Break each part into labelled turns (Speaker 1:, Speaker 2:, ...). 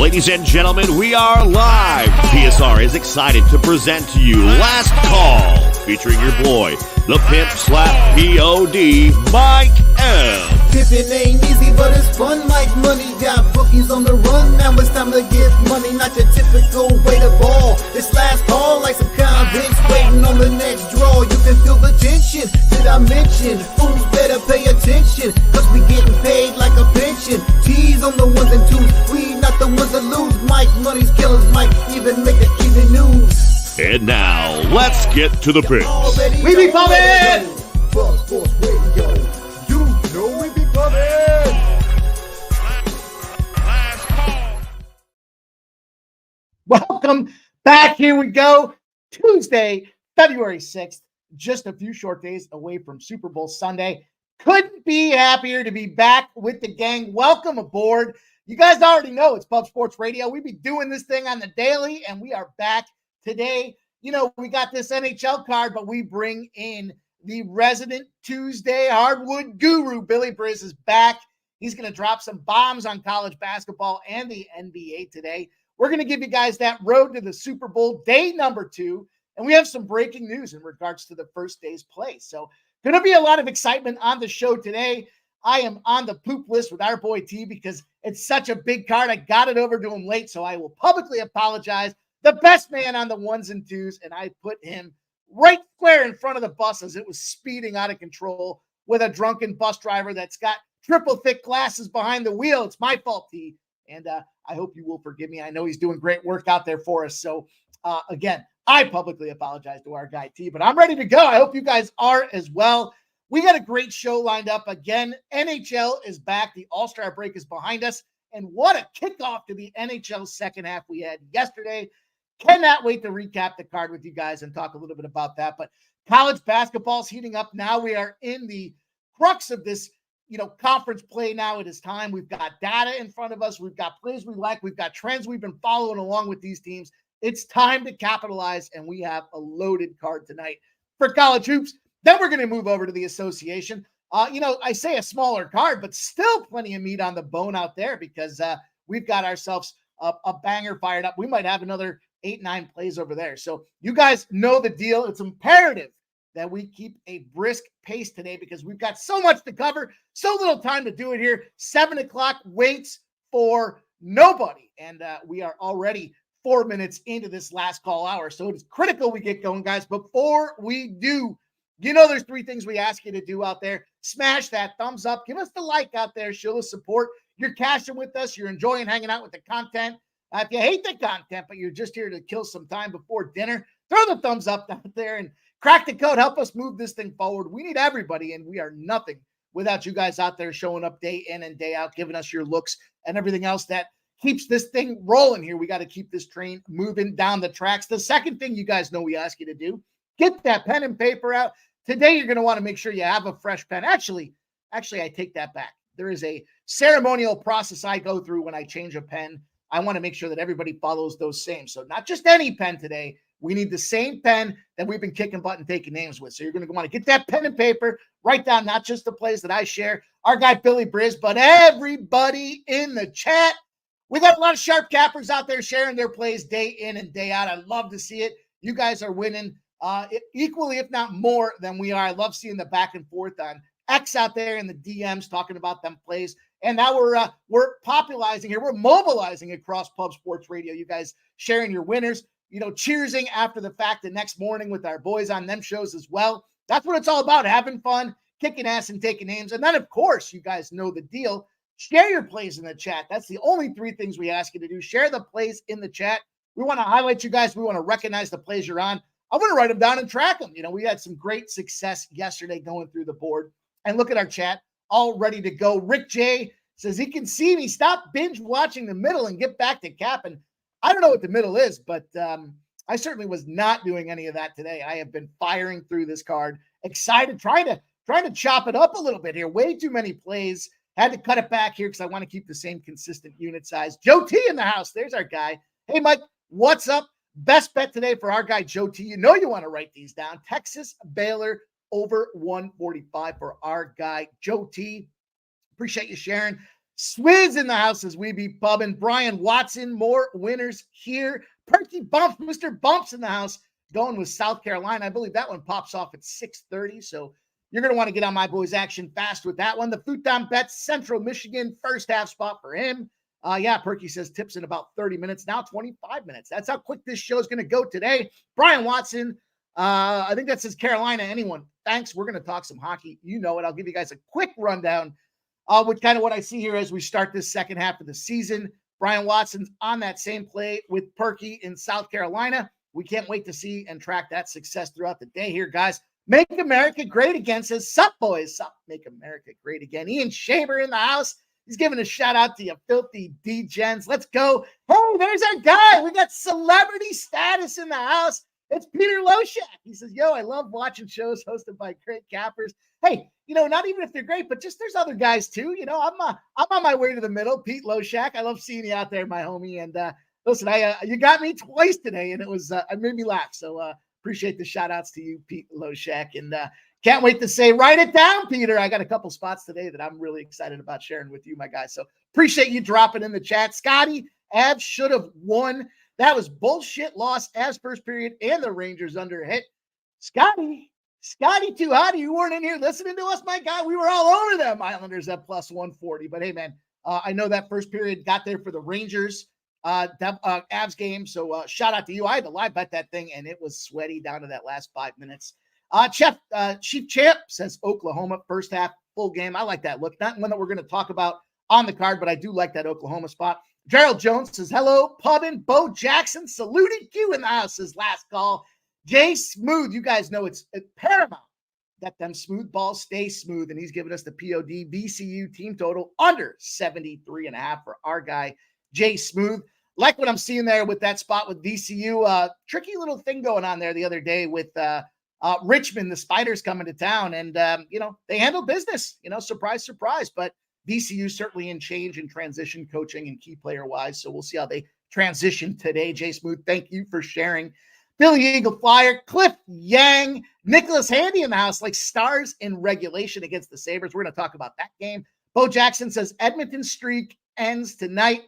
Speaker 1: Ladies and gentlemen, we are live. TSR is excited to present to you Last Call, featuring your boy, the pimp slap POD, Mike M.
Speaker 2: Pimpin' ain't easy, but it's fun like money. Got bookies on the run, now it's time to get money. Not your typical way to ball. It's last call like some convicts waiting on the next draw. You can feel the tension. Did I mention? Fools better pay attention, cause we getting paid like a pension. T's on the ones and twos, we not the ones that lose. Mike, money's killers, Mike even make the even news.
Speaker 1: And now, let's get to the picks.
Speaker 3: We be pumping!
Speaker 2: Buzz Force Radio, you know we be pumping!
Speaker 3: Welcome back. Here we go. Tuesday, February 6th, just a few short days away from Super Bowl Sunday. Couldn't be happier to be back with the gang. Welcome aboard. You guys already know it's Pub Sports Radio. We be doing this thing on the daily, and we are back today. You know, we got this NHL card, but we bring in the resident Tuesday hardwood guru. Billy Briz is back. He's going to drop some bombs on college basketball and the NBA today. We're going to give you guys that road to the Super Bowl, day number 2, and we have some breaking news in regards to the first day's play. So going to be a lot of excitement on the show today. I am on the poop list with our boy T because it's such a big card. I got it over to him late, so I will publicly apologize. The best man on the ones and twos, and I put him right square in front of the bus as it was speeding out of control with a drunken bus driver that's got triple thick glasses behind the wheel. It's my fault, T, and I hope you will forgive me. I know he's doing great work out there for us. So, again, I publicly apologize to our guy, T, but I'm ready to go. I hope you guys are as well. We got a great show lined up. Again, NHL is back. The All-Star break is behind us. And what a kickoff to the NHL second half we had yesterday. Cannot wait to recap the card with you guys and talk a little bit about that. But college basketball is heating up now. We are in the crux of this, conference play now. It is time. We've got data in front of us. We've got plays we like. We've got trends we've been following along with these teams. It's time to capitalize, and we have a loaded card tonight for college hoops. Then we're going to move over to the association. I say a smaller card, but still plenty of meat on the bone out there because we've got ourselves a banger fired up. We might have another 8-9 plays over there. So you guys know the deal. It's imperative that we keep a brisk pace today because we've got so much to cover, so little time to do it here. 7 o'clock waits for nobody. And we are already 4 minutes into this last call hour. So it is critical we get going, guys. Before we do, there's 3 things we ask you to do out there. Smash that thumbs up. Give us the like out there. Show the support. You're cashing with us. You're enjoying hanging out with the content. If you hate the content, but you're just here to kill some time before dinner, throw the thumbs up out there and crack the code. Help us move this thing forward. We need everybody, and we are nothing without you guys out there showing up day in and day out, giving us your looks and everything else that keeps this thing rolling here. We got to keep this train moving down the tracks. The second thing you guys know we ask you to do, get that pen and paper out. Today, you're going to want to make sure you have a fresh pen. Actually, I take that back. There is a ceremonial process I go through when I change a pen. I want to make sure that everybody follows those same. So not just any pen today. We need the same pen that we've been kicking butt and taking names with. So you're going to want to get that pen and paper, write down not just the plays that I share, our guy Billy Briz, but everybody in the chat. We got a lot of sharp cappers out there sharing their plays day in and day out. I love to see it. You guys are winning equally, if not more, than we are. I love seeing the back and forth on X out there in the DMs talking about them plays. And now we're popularizing here. We're mobilizing across Pub Sports Radio. You guys sharing your winners, cheersing after the fact the next morning with our boys on them shows as well. That's what it's all about, having fun, kicking ass and taking names. And then, of course, you guys know the deal. Share your plays in the chat. That's the only 3 things we ask you to do. Share the plays in the chat. We want to highlight you guys. We want to recognize the plays you're on. I want to write them down and track them. We had some great success yesterday going through the board. And look at our chat, all ready to go. Rick J says he can see me. Stop binge watching the middle and get back to capping. I don't know what the middle is, but I certainly was not doing any of that today. I have been firing through this card, excited, trying to chop it up a little bit here. Way too many plays. Had to cut it back here because I want to keep the same consistent unit size. Joe T in the house. There's our guy. Hey, Mike, what's up? Best bet today for our guy, Joe T. You want to write these down. Texas Baylor over 145 for our guy, Joe T. Appreciate you sharing. Swizz in the house as we be pubbing. Brian Watson, more winners here. Perky Bumps, Mr. Bumps in the house, going with South Carolina. I believe that one pops off at 6:30, so you're going to want to get on my boys' action fast with that one. The Futon Bets, Central Michigan, first half spot for him. Yeah, Perky says tips in about 30 minutes, now 25 minutes. That's how quick this show is going to go today. Brian Watson, I think that says Carolina. Anyone? Thanks. We're going to talk some hockey. You know it. I'll give you guys a quick rundown with kind of what I see here as we start this second half of the season. Brian Watson's on that same play with Perky in South Carolina. We can't wait to see and track that success throughout the day here, guys. Make America great again, says sup, boys. Sup, make America great again. Ian Shaver in the house. He's giving a shout out to you filthy D-gens. Let's go. Hey, there's our guy. We got celebrity status in the house. It's Peter Loshak. He says, yo, I love watching shows hosted by great cappers. Hey, not even if they're great, but just there's other guys too. I'm on my way to the middle. Pete Loshak. I love seeing you out there, my homie. And listen, you got me twice today, and it made me laugh. So appreciate the shout outs to you, Pete Loshak. And can't wait to say, write it down, Peter. I got a couple spots today that I'm really excited about sharing with you, my guys. So appreciate you dropping in the chat. Scotty, Avs should have won. That was bullshit loss as first period, and the Rangers under a hit. Scotty too hot. You weren't in here listening to us, my guy. We were all over them Islanders at plus 140. But hey, man, I know that first period got there for the Rangers Avs game. So shout out to you. I had to live bet that thing, and it was sweaty down to that last 5 minutes. Chief Champ says Oklahoma first half full game. I like that look. Not one that we're going to talk about on the card, but I do like that Oklahoma spot. Gerald Jones says, hello, Pubbin. Bo Jackson saluted you in the house, his last call. Jay Smooth, you guys know it's paramount that them smooth balls stay smooth, and he's giving us the POD VCU team total under 73.5 for our guy, Jay Smooth. Like what I'm seeing there with that spot with VCU. Tricky little thing going on there the other day with Richmond, the Spiders coming to town, and, they handle business, surprise, surprise, but VCU certainly in change and transition coaching and key player wise. So we'll see how they transition today. Jay Smooth, thank you for sharing. Billy Eagle Flyer, Cliff Yang, Nicholas Handy in the house, like stars in regulation against the Sabres. We're going to talk about that game. Bo Jackson says Edmonton streak ends tonight.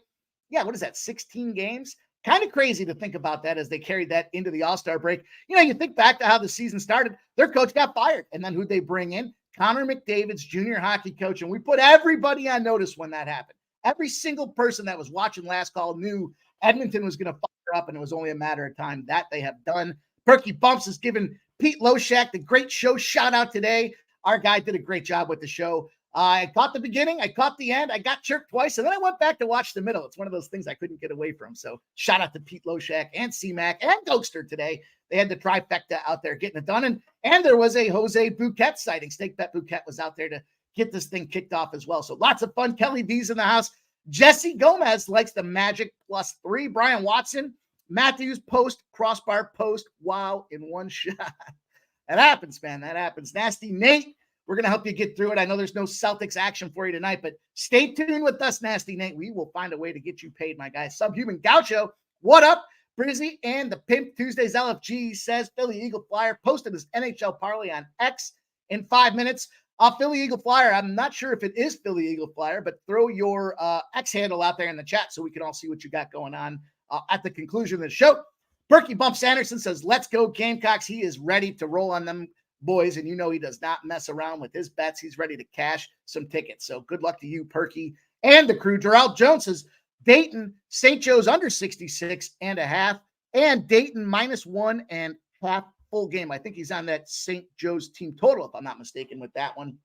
Speaker 3: Yeah, what is that, 16 games? Kind of crazy to think about that as they carried that into the All-Star break. You think back to how the season started. Their coach got fired, and then who'd they bring in? Connor McDavid's junior hockey coach, and we put everybody on notice when that happened. Every single person that was watching Last Call knew Edmonton was going to fire up, and it was only a matter of time. That they have done. Perky Bumps has given Pete Loshak the great show shout-out today. Our guy did a great job with the show. I caught the beginning, I caught the end, I got chirped twice, and then I went back to watch the middle. It's one of those things I couldn't get away from. So shout out to Pete Loshak and C-Mac and Ghoster today. They had the trifecta out there getting it done. And there was a Jose Bouquet sighting. Steak Bet Bouquet was out there to get this thing kicked off as well. So lots of fun. Kelly V's in the house. Jesse Gomez likes the Magic +3. Brian Watson, Matthews post, crossbar post. Wow, in one shot. That happens, man. That happens. Nasty Nate, we're going to help you get through it. I know there's no Celtics action for you tonight, but stay tuned with us, Nasty Nate. We will find a way to get you paid, my guy. Subhuman Gaucho, what up? Brizzy and the Pimp Tuesdays LFG says Philly Eagle Flyer posted his NHL parlay on X in 5 minutes. Philly Eagle Flyer, I'm not sure if it is Philly Eagle Flyer, but throw your X handle out there in the chat so we can all see what you got going on at the conclusion of the show. Berkey Bumps Anderson says, let's go Gamecocks. He is ready to roll on them boys, and he does not mess around with his bets. He's ready to cash some tickets. So good luck to you, Perky, and the crew. Gerald Jones says, Dayton, St. Joe's under 66.5, and Dayton -1.5 full game. I think he's on that St. Joe's team total, if I'm not mistaken with that one.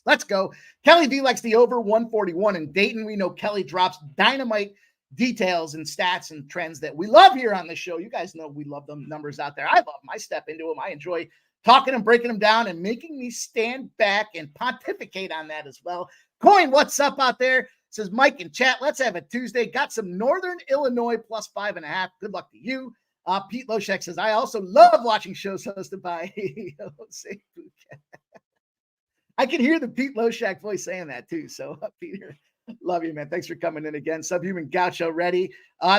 Speaker 3: Let's go. Kelly D likes the over 141 in Dayton. We know Kelly drops dynamite details and stats and trends that we love here on the show. You guys know we love them numbers out there. I love them. I step into them. I enjoy talking and breaking them down and making me stand back and pontificate on that as well. Coin, what's up out there? Says Mike in chat, let's have a Tuesday. Got some Northern Illinois +5.5. Good luck to you. Pete Loshak says, I also love watching shows hosted by Jose Bouquet. I can hear the Pete Loshak voice saying that too. So, Peter, love you, man. Thanks for coming in again. Subhuman Gaucho ready.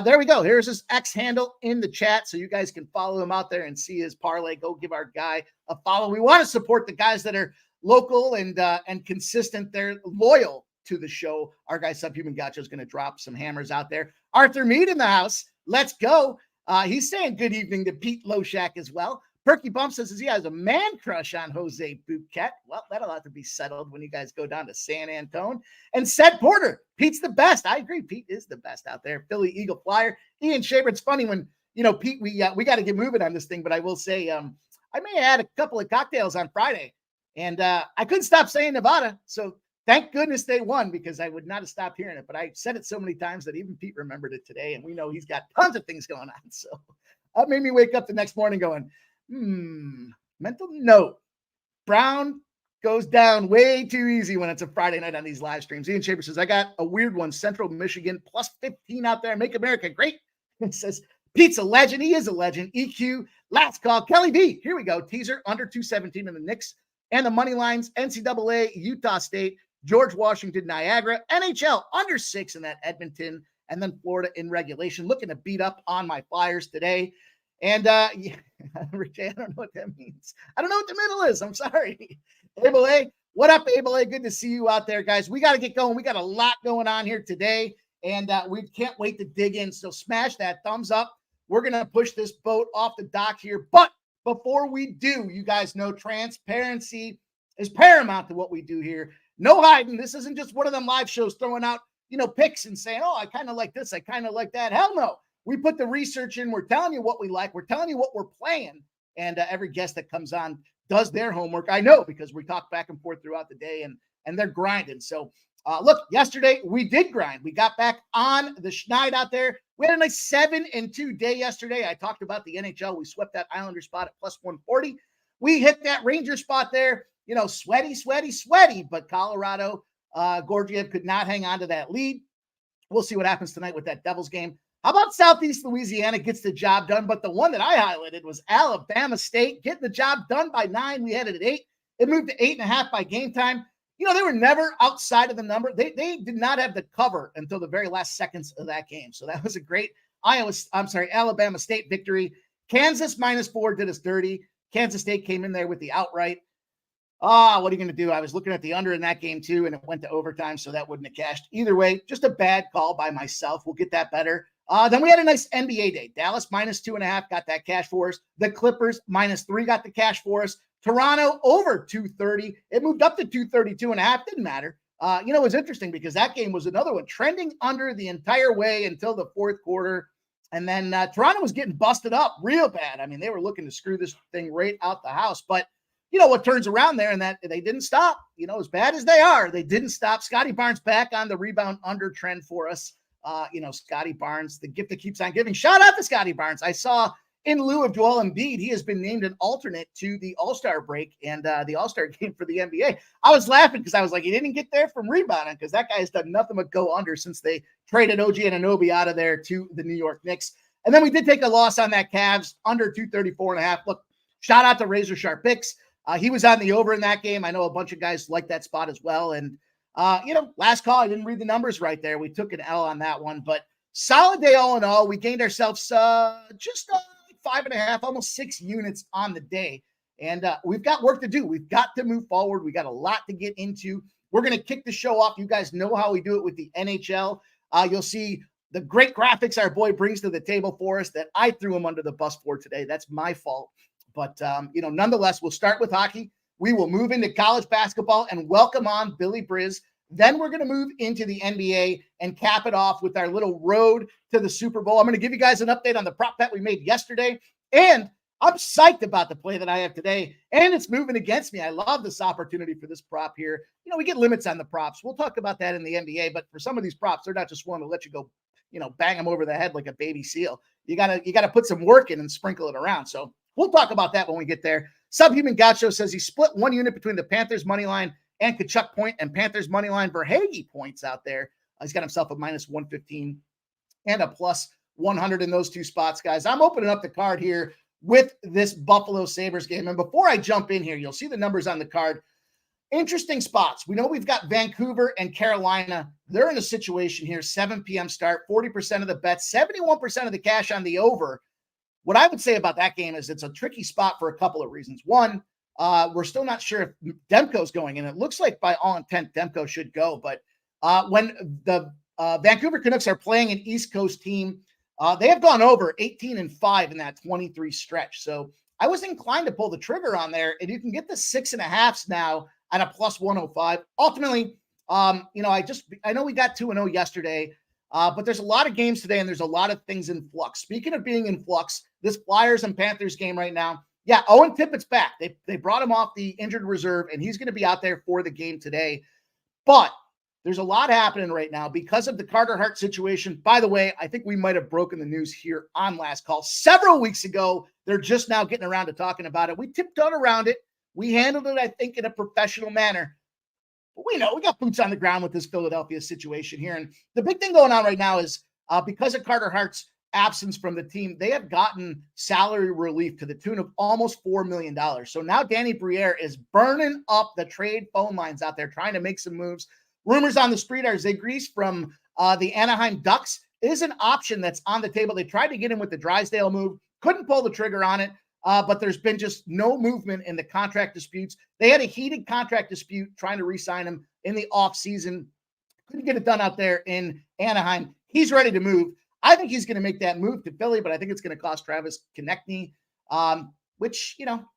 Speaker 3: There we go. Here's his X handle in the chat so you guys can follow him out there and see his parlay. Go give our guy a follow. We want to support the guys that are local and consistent. They're loyal to the show. Our guy Subhuman Gacho is going to drop some hammers out there. Arthur Mead in the house. Let's go. He's saying good evening to Pete Loshak as well. Perky Bump says he has a man crush on Jose Bouquet. Well, that'll have to be settled when you guys go down to San Antone. And Seth Porter, Pete's the best. I agree. Pete is the best out there. Philly Eagle Flyer. Ian Shaver, it's funny when, Pete, we got to get moving on this thing, but I will say I may have had a couple of cocktails on Friday, and I couldn't stop saying Nevada. So thank goodness they won, because I would not have stopped hearing it. But I said it so many times that even Pete remembered it today, and we know he's got tons of things going on. So that made me wake up the next morning going, mental note. Brown goes down way too easy when it's a Friday night on these live streams. Ian Shaver says, I got a weird one. Central Michigan plus 15 out there. Make America great. It says, Pete's a legend. He is a legend. EQ, last call. Kelly B. Here we go. Teaser under 217 in the Knicks and the money lines. NCAA, Utah State, George Washington, Niagara. NHL under 6 in that Edmonton. And then Florida in regulation. Looking to beat up on my Flyers today. And Rich, I don't know what that means. I don't know what the middle is. I'm sorry. Abel A. What up, Abel A? Good to see you out there, guys. We got to get going. We got a lot going on here today, and we can't wait to dig in. So smash that thumbs up. We're going to push this boat off the dock here. But before we do, you guys know transparency is paramount to what we do here. No hiding. This isn't just one of them live shows throwing out, picks and saying, oh, I kind of like this. I kind of like that. Hell no. We put the research in. We're telling you what we like. We're telling you what we're playing. And every guest that comes on does their homework. I know, because we talk back and forth throughout the day, and they're grinding. So, look, yesterday we did grind. We got back on the schneid out there. We had a nice 7-2 day yesterday. I talked about the NHL. We swept that Islander spot at plus 140. We hit that Ranger spot there. Sweaty. But Colorado, Gorgiev could not hang on to that lead. We'll see what happens tonight with that Devils game. How about Southeast Louisiana gets the job done? But the one that I highlighted was Alabama State getting the job done by 9. We had it at 8. It moved to 8.5 by game time. They were never outside of the number. They did not have the cover until the very last seconds of that game. So that was a great Alabama State victory. Kansas -4 did us dirty. Kansas State came in there with the outright. What are you going to do? I was looking at the under in that game too, and it went to overtime, so that wouldn't have cashed. Either way, just a bad call by myself. We'll get that better. Then we had a nice NBA day. Dallas -2.5 got that cash for us. The Clippers -3 got the cash for us. Toronto over 230. It moved up to 232.5. Didn't matter. It was interesting because that game was another one trending under the entire way until the fourth quarter. And then Toronto was getting busted up real bad. I mean, they were looking to screw this thing right out the house. But what turns around there, and that they didn't stop. As bad as they are, they didn't stop. Scotty Barnes back on the rebound under trend for us. Scotty Barnes, the gift that keeps on giving. Shout out to Scotty Barnes. I saw in lieu of Joel Embiid, he has been named an alternate to the All-Star break and the All-Star game for the NBA. I was laughing because I was like, he didn't get there from rebounding, because that guy has done nothing but go under since they traded OG Anunoby out of there to the New York Knicks. And then we did take a loss on that Cavs under 234.5. Look, shout out to Razor Sharp Picks. He was on the over in that game. I know a bunch of guys like that spot as well. And, last call, I didn't read the numbers right there. We took an L on that one, but solid day all in all. We gained ourselves just 5.5, almost 6 units on the day. And we've got work to do. We've got to move forward. We got a lot to get into. We're going to kick the show off. You guys know how we do it with the NHL. You'll see the great graphics our boy brings to the table for us that I threw him under the bus for today. That's my fault. But, nonetheless, we'll start with hockey. We will move into college basketball and welcome on Billy Briz. Then we're going to move into the NBA and cap it off with our little road to the Super Bowl. I'm going to give you guys an update on the prop bet we made yesterday. And I'm psyched about the play that I have today. And it's moving against me. I love this opportunity for this prop here. We get limits on the props. We'll talk about that in the NBA. But for some of these props, they're not just one to let you go, bang them over the head like a baby seal. You gotta put some work in and sprinkle it around. So we'll talk about that when we get there. Subhuman Gacho says he split 1 unit between the Panthers money line and Kachuk point and Panthers money line Verhaeghe points out there. He's got himself a -115 and a +100 in those two spots, guys. I'm opening up the card here with this Buffalo Sabres game. And before I jump in here, you'll see the numbers on the card. Interesting spots. We know we've got Vancouver and Carolina. They're in a situation here, 7 p.m. start, 40% of the bets, 71% of the cash on the over. What I would say about that game is it's a tricky spot for a couple of reasons. One, we're still not sure if Demko's going, and it looks like by all intent Demko should go, but When the Vancouver Canucks are playing an East Coast team, they have gone over 18-5 in that 23 stretch. So I was inclined to pull the trigger on there, and you can get the 6.5s now at a plus 105. Ultimately, I know we got 2-0 yesterday, but there's a lot of games today, and there's a lot of things in flux. Speaking of being in flux, this Flyers and Panthers game right now, yeah, Owen Tippett's back. They brought him off the injured reserve, and he's going to be out there for the game today. But there's a lot happening right now because of the Carter Hart situation. By the way, I think we might have broken the news here on Last Call several weeks ago. They're just now getting around to talking about it. We tiptoed around it. We handled it, I think, in a professional manner. But we know we got boots on the ground with this Philadelphia situation here. And the big thing going on right now is because of Carter Hart's absence from the team, they have gotten salary relief to the tune of almost $4 million. So now Danny Briere is burning up the trade phone lines out there, trying to make some moves. Rumors on the street are Zegras from the Anaheim Ducks is an option that's on the table. They tried to get him with the Drysdale move, couldn't pull the trigger on it, but there's been just no movement in the contract disputes. They had a heated contract dispute trying to re-sign him in the offseason. Couldn't get it done out there in Anaheim. He's ready to move. I think he's going to make that move to Philly, but I think it's going to cost Travis Konecny, which,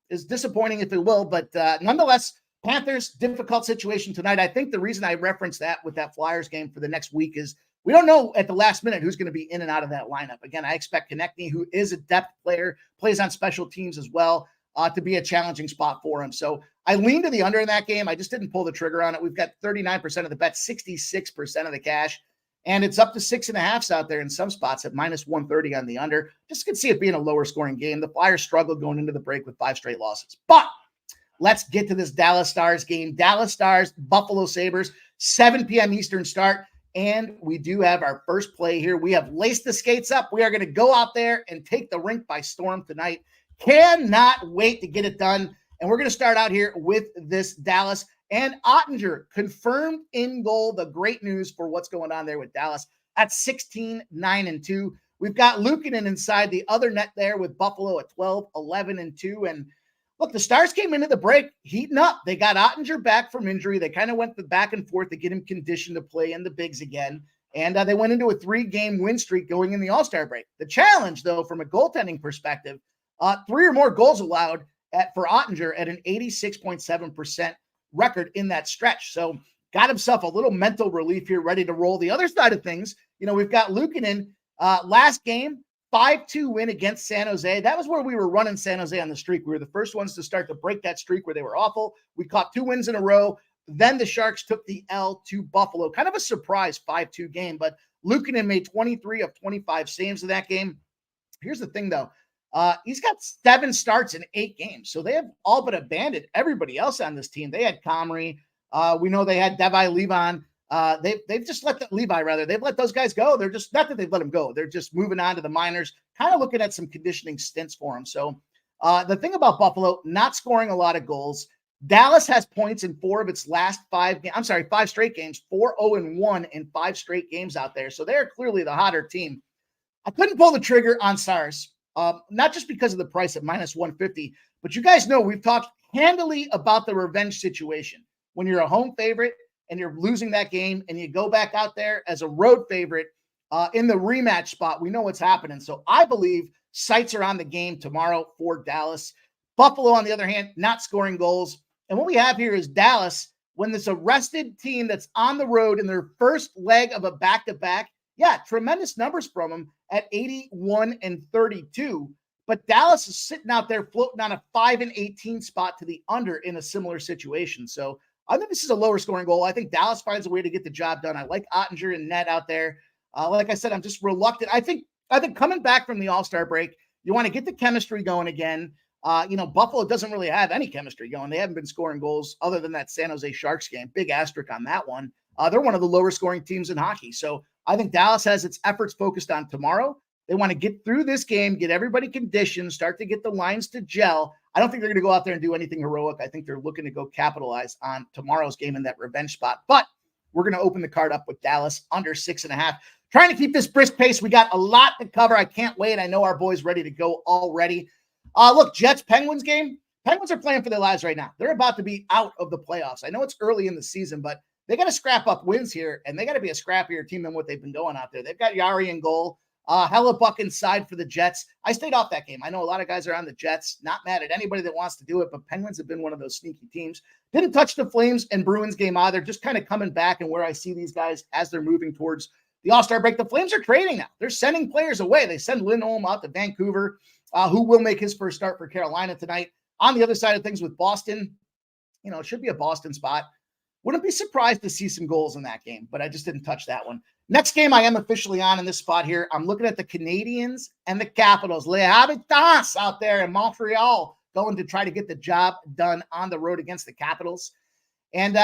Speaker 3: is disappointing if it will. But nonetheless, Panthers, difficult situation tonight. I think the reason I referenced that with that Flyers game for the next week is we don't know at the last minute who's going to be in and out of that lineup. Again, I expect Konecny, who is a depth player, plays on special teams as well, to be a challenging spot for him. So I leaned to the under in that game. I just didn't pull the trigger on it. We've got 39% of the bet, 66% of the cash, and it's up to 6.5s out there in some spots at minus 130 on the under. Just could see it being a lower scoring game. The Flyers struggled going into the break with 5 straight losses. But let's get to this Dallas Stars game. Dallas Stars, Buffalo Sabres, 7 p.m. Eastern start. And we do have our first play here. We have laced the skates up. We are going to go out there and take the rink by storm tonight. Cannot wait to get it done. And we're going to start out here with this Dallas. And Ottinger confirmed in goal. The great news for what's going on there with Dallas at 16-9-2. We've got Luukkonen inside the other net there with Buffalo at 12-11-2. And look, the Stars came into the break heating up. They got Ottinger back from injury. They kind of went back and forth to get him conditioned to play in the bigs again. And they went into a 3-game win streak going in the All-Star break. The challenge, though, from a goaltending perspective, 3 or more goals allowed for Ottinger at an 86.7% record in that stretch. So got himself a little mental relief here, ready to roll. The other side of things, we've got Luukkonen last game, 5-2 win against San Jose. That was where we were running San Jose on the streak. We were the first ones to start to break that streak where they were awful. We caught 2 wins in a row. Then the Sharks took the L to Buffalo. Kind of a surprise 5-2 game, but Luukkonen made 23 of 25 saves in that game. Here's the thing, though. He's got 7 starts in 8 games. So they have all but abandoned everybody else on this team. They had Comrie. We know they had Levi Levon. They've just let they've let those guys go. They're just, not that they've let them go. They're just moving on to the minors, kind of looking at some conditioning stints for them. So the thing about Buffalo, not scoring a lot of goals. Dallas has points in 4 of its last 5 straight games, 4-0-1 in 5 straight games out there. So they're clearly the hotter team. I couldn't pull the trigger on Stars, not just because of the price at minus 150, but you guys know we've talked handily about the revenge situation. When you're a home favorite and you're losing that game and you go back out there as a road favorite in the rematch spot, we know what's happening. So I believe sights are on the game tomorrow for Dallas. Buffalo, on the other hand, not scoring goals. And what we have here is Dallas, when this arrested team that's on the road in their first leg of a back-to-back, yeah, tremendous numbers from them at 81-32. But Dallas is sitting out there floating on a 5-18 spot to the under in a similar situation. So I think this is a lower scoring goal. I think Dallas finds a way to get the job done. I like Ottinger and net out there. Like I said, I'm just reluctant. I think coming back from the All-Star break, you want to get the chemistry going again. Buffalo doesn't really have any chemistry going. They haven't been scoring goals other than that San Jose Sharks game. Big asterisk on that one. They're one of the lower scoring teams in hockey. So I think Dallas has its efforts focused on tomorrow. They want to get through this game, get everybody conditioned, start to get the lines to gel. I don't think they're going to go out there and do anything heroic. I think they're looking to go capitalize on tomorrow's game in that revenge spot. But we're going to open the card up with Dallas under 6.5. Trying to keep this brisk pace. We got a lot to cover. I can't wait. I know our boys ready to go already. Look, Jets-Penguins game. Penguins are playing for their lives right now. They're about to be out of the playoffs. I know it's early in the season, but they got to scrap up wins here, and they got to be a scrappier team than what they've been doing out there. They've got Yari in goal. Hellebuck inside for the Jets. I stayed off that game. I know a lot of guys are on the Jets. Not mad at anybody that wants to do it, but Penguins have been one of those sneaky teams. Didn't touch the Flames and Bruins game either. Just kind of coming back and where I see these guys as they're moving towards the All-Star break. The Flames are trading now. They're sending players away. They send Lindholm out to Vancouver, who will make his first start for Carolina tonight. On the other side of things with Boston, it should be a Boston spot. Wouldn't be surprised to see some goals in that game, but I just didn't touch that one. Next game I am officially on in this spot here. I'm looking at the Canadiens and the Capitals. Les Habitants out there in Montreal going to try to get the job done on the road against the Capitals. And,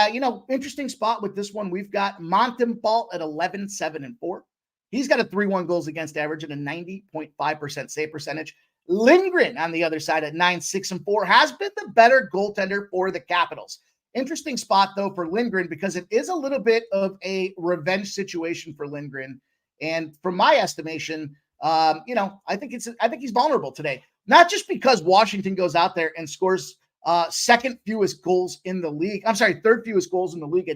Speaker 3: interesting spot with this one. We've got Montembeault at 11-7-4. He's got a 3-1 goals against average and a 90.5% save percentage. Lindgren on the other side at 9-6-4 has been the better goaltender for the Capitals. Interesting spot, though, for Lindgren because it is a little bit of a revenge situation for Lindgren. And from my estimation, I think he's vulnerable today. Not just because Washington goes out there and scores third fewest goals in the league at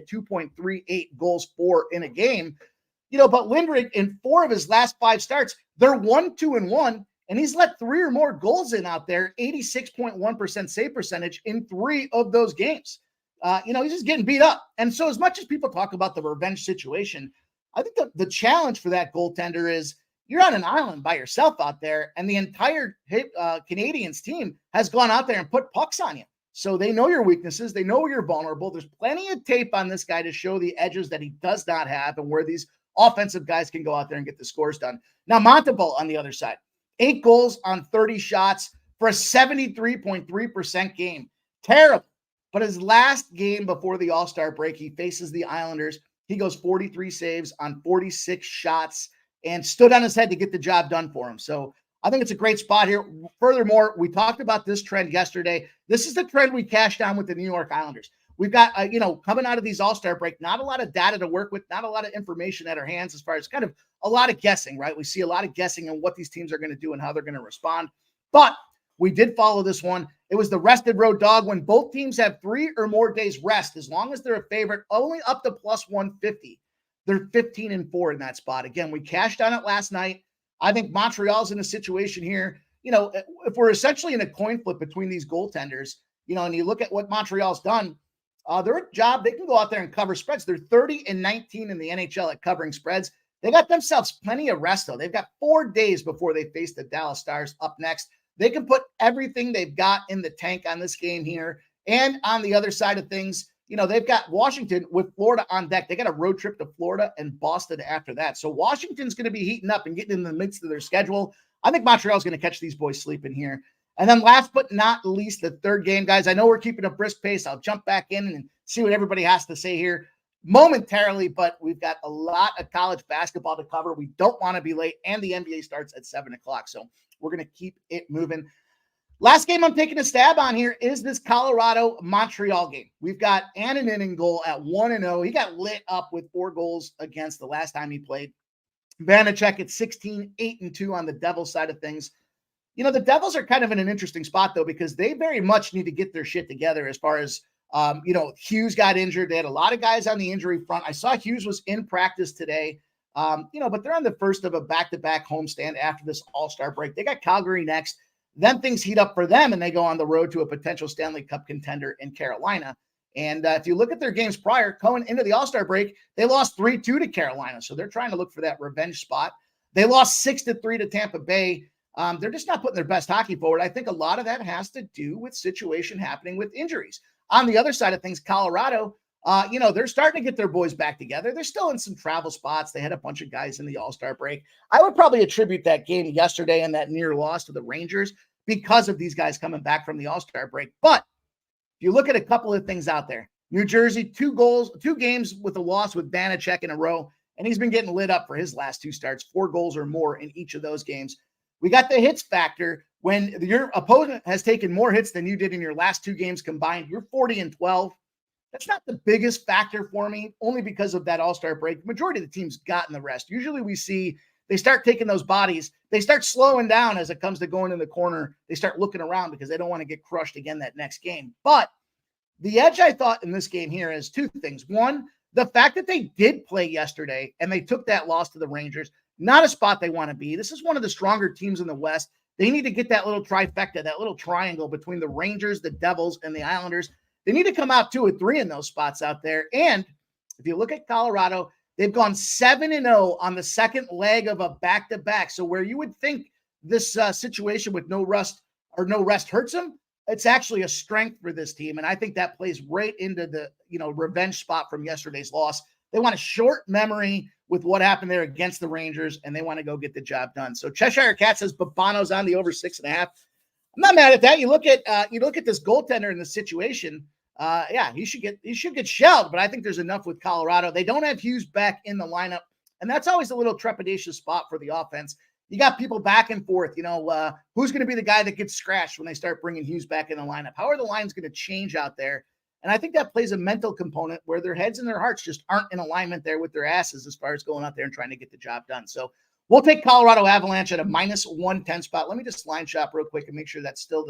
Speaker 3: 2.38 goals for in a game. But Lindgren, in 4 of his last 5 starts, they're 1-2-1. And he's let 3 or more goals in out there, 86.1% save percentage in 3 of those games. He's just getting beat up. And so as much as people talk about the revenge situation, I think the challenge for that goaltender is you're on an island by yourself out there, and the entire Canadiens team has gone out there and put pucks on you. So they know your weaknesses. They know you're vulnerable. There's plenty of tape on this guy to show the edges that he does not have and where these offensive guys can go out there and get the scores done. Now, Montembeault on the other side, 8 goals on 30 shots for a 73.3% game. Terrible. But his last game before the All-Star break, he faces the Islanders. He goes 43 saves on 46 shots and stood on his head to get the job done for him. So I think it's a great spot here. Furthermore, we talked about this trend yesterday. This is the trend we cashed on with the New York Islanders. We've got, coming out of these All-Star break, not a lot of data to work with, not a lot of information at our hands as far as kind of a lot of guessing, right? We see a lot of guessing on what these teams are going to do and how they're going to respond. But we did follow this one. It was the rested road dog when both teams have 3 or more days rest, as long as they're a favorite, only up to plus 150. They're 15-4 in that spot. Again, we cashed on it last night. I think Montreal's in a situation here. If we're essentially in a coin flip between these goaltenders, and you look at what Montreal's done, they're a job. They can go out there and cover spreads. They're 30-19 in the NHL at covering spreads. They got themselves plenty of rest, though. They've got 4 days before they face the Dallas Stars up next. They can put everything they've got in the tank on this game here. And on the other side of things, they've got Washington with Florida on deck. They got a road trip to Florida and Boston after that. So Washington's going to be heating up and getting in the midst of their schedule. I think Montreal's going to catch these boys sleeping here. And then last but not least, the third game, guys. I know we're keeping a brisk pace. I'll jump back in and see what everybody has to say here momentarily, but we've got a lot of college basketball to cover. We don't want to be late, and the NBA starts at 7 o'clock. So we're going to keep it moving. Last game I'm taking a stab on here is this Colorado-Montreal game. We've got Annunen in goal at 1-0. He got lit up with 4 goals against the last time he played. Vanacek at 16-8-2 on the Devils side of things. The Devils are kind of in an interesting spot, though, because they very much need to get their shit together as far as, Hughes got injured. They had a lot of guys on the injury front. I saw Hughes was in practice today. But they're on the first of a back-to-back homestand after this All-Star break. They got Calgary next. Then things heat up for them, and they go on the road to a potential Stanley Cup contender in Carolina. And if you look at their games prior, going into the All-Star break, they lost 3-2 to Carolina. So they're trying to look for that revenge spot. They lost 6-3 to Tampa Bay. They're just not putting their best hockey forward. I think a lot of that has to do with situation happening with injuries. On the other side of things, Colorado, they're starting to get their boys back together. They're still in some travel spots. They had a bunch of guys in the All-Star break. I would probably attribute that game yesterday and that near loss to the Rangers because of these guys coming back from the All-Star break. But if you look at a couple of things out there, New Jersey, 2 games with a loss with Vanacek in a row, and he's been getting lit up for his last 2 starts, 4 goals or more in each of those games. We got the hits factor. When your opponent has taken more hits than you did in your last 2 games combined, you're 40-12. That's not the biggest factor for me, only because of that All-Star break. The majority of the teams gotten the rest. Usually we see they start taking those bodies. They start slowing down as it comes to going in the corner. They start looking around because they don't want to get crushed again that next game. But the edge I thought in this game here is 2 things. One, the fact that they did play yesterday and they took that loss to the Rangers, not a spot they want to be. This is one of the stronger teams in the West. They need to get that little trifecta, that little triangle between the Rangers, the Devils, and the Islanders. They need to come out 2 or 3 in those spots out there. And if you look at Colorado, they've gone 7-0 on the second leg of a back-to-back. So where you would think this situation with no rest hurts them, it's actually a strength for this team. And I think that plays right into the, revenge spot from yesterday's loss. They want a short memory with what happened there against the Rangers, and they want to go get the job done. So Cheshire Cat says Babano's on the over 6.5. I'm not mad at that. You look at this goaltender in the situation. He should get shelled, but I think there's enough with Colorado. They don't have Hughes back in the lineup, and that's always a little trepidatious spot for the offense. You got people back and forth. Who's going to be the guy that gets scratched when they start bringing Hughes back in the lineup? How are the lines going to change out there? And I think that plays a mental component where their heads and their hearts just aren't in alignment there with their asses as far as going out there and trying to get the job done. So we'll take Colorado Avalanche at a -110 spot. Let me just line shop real quick and make sure that's still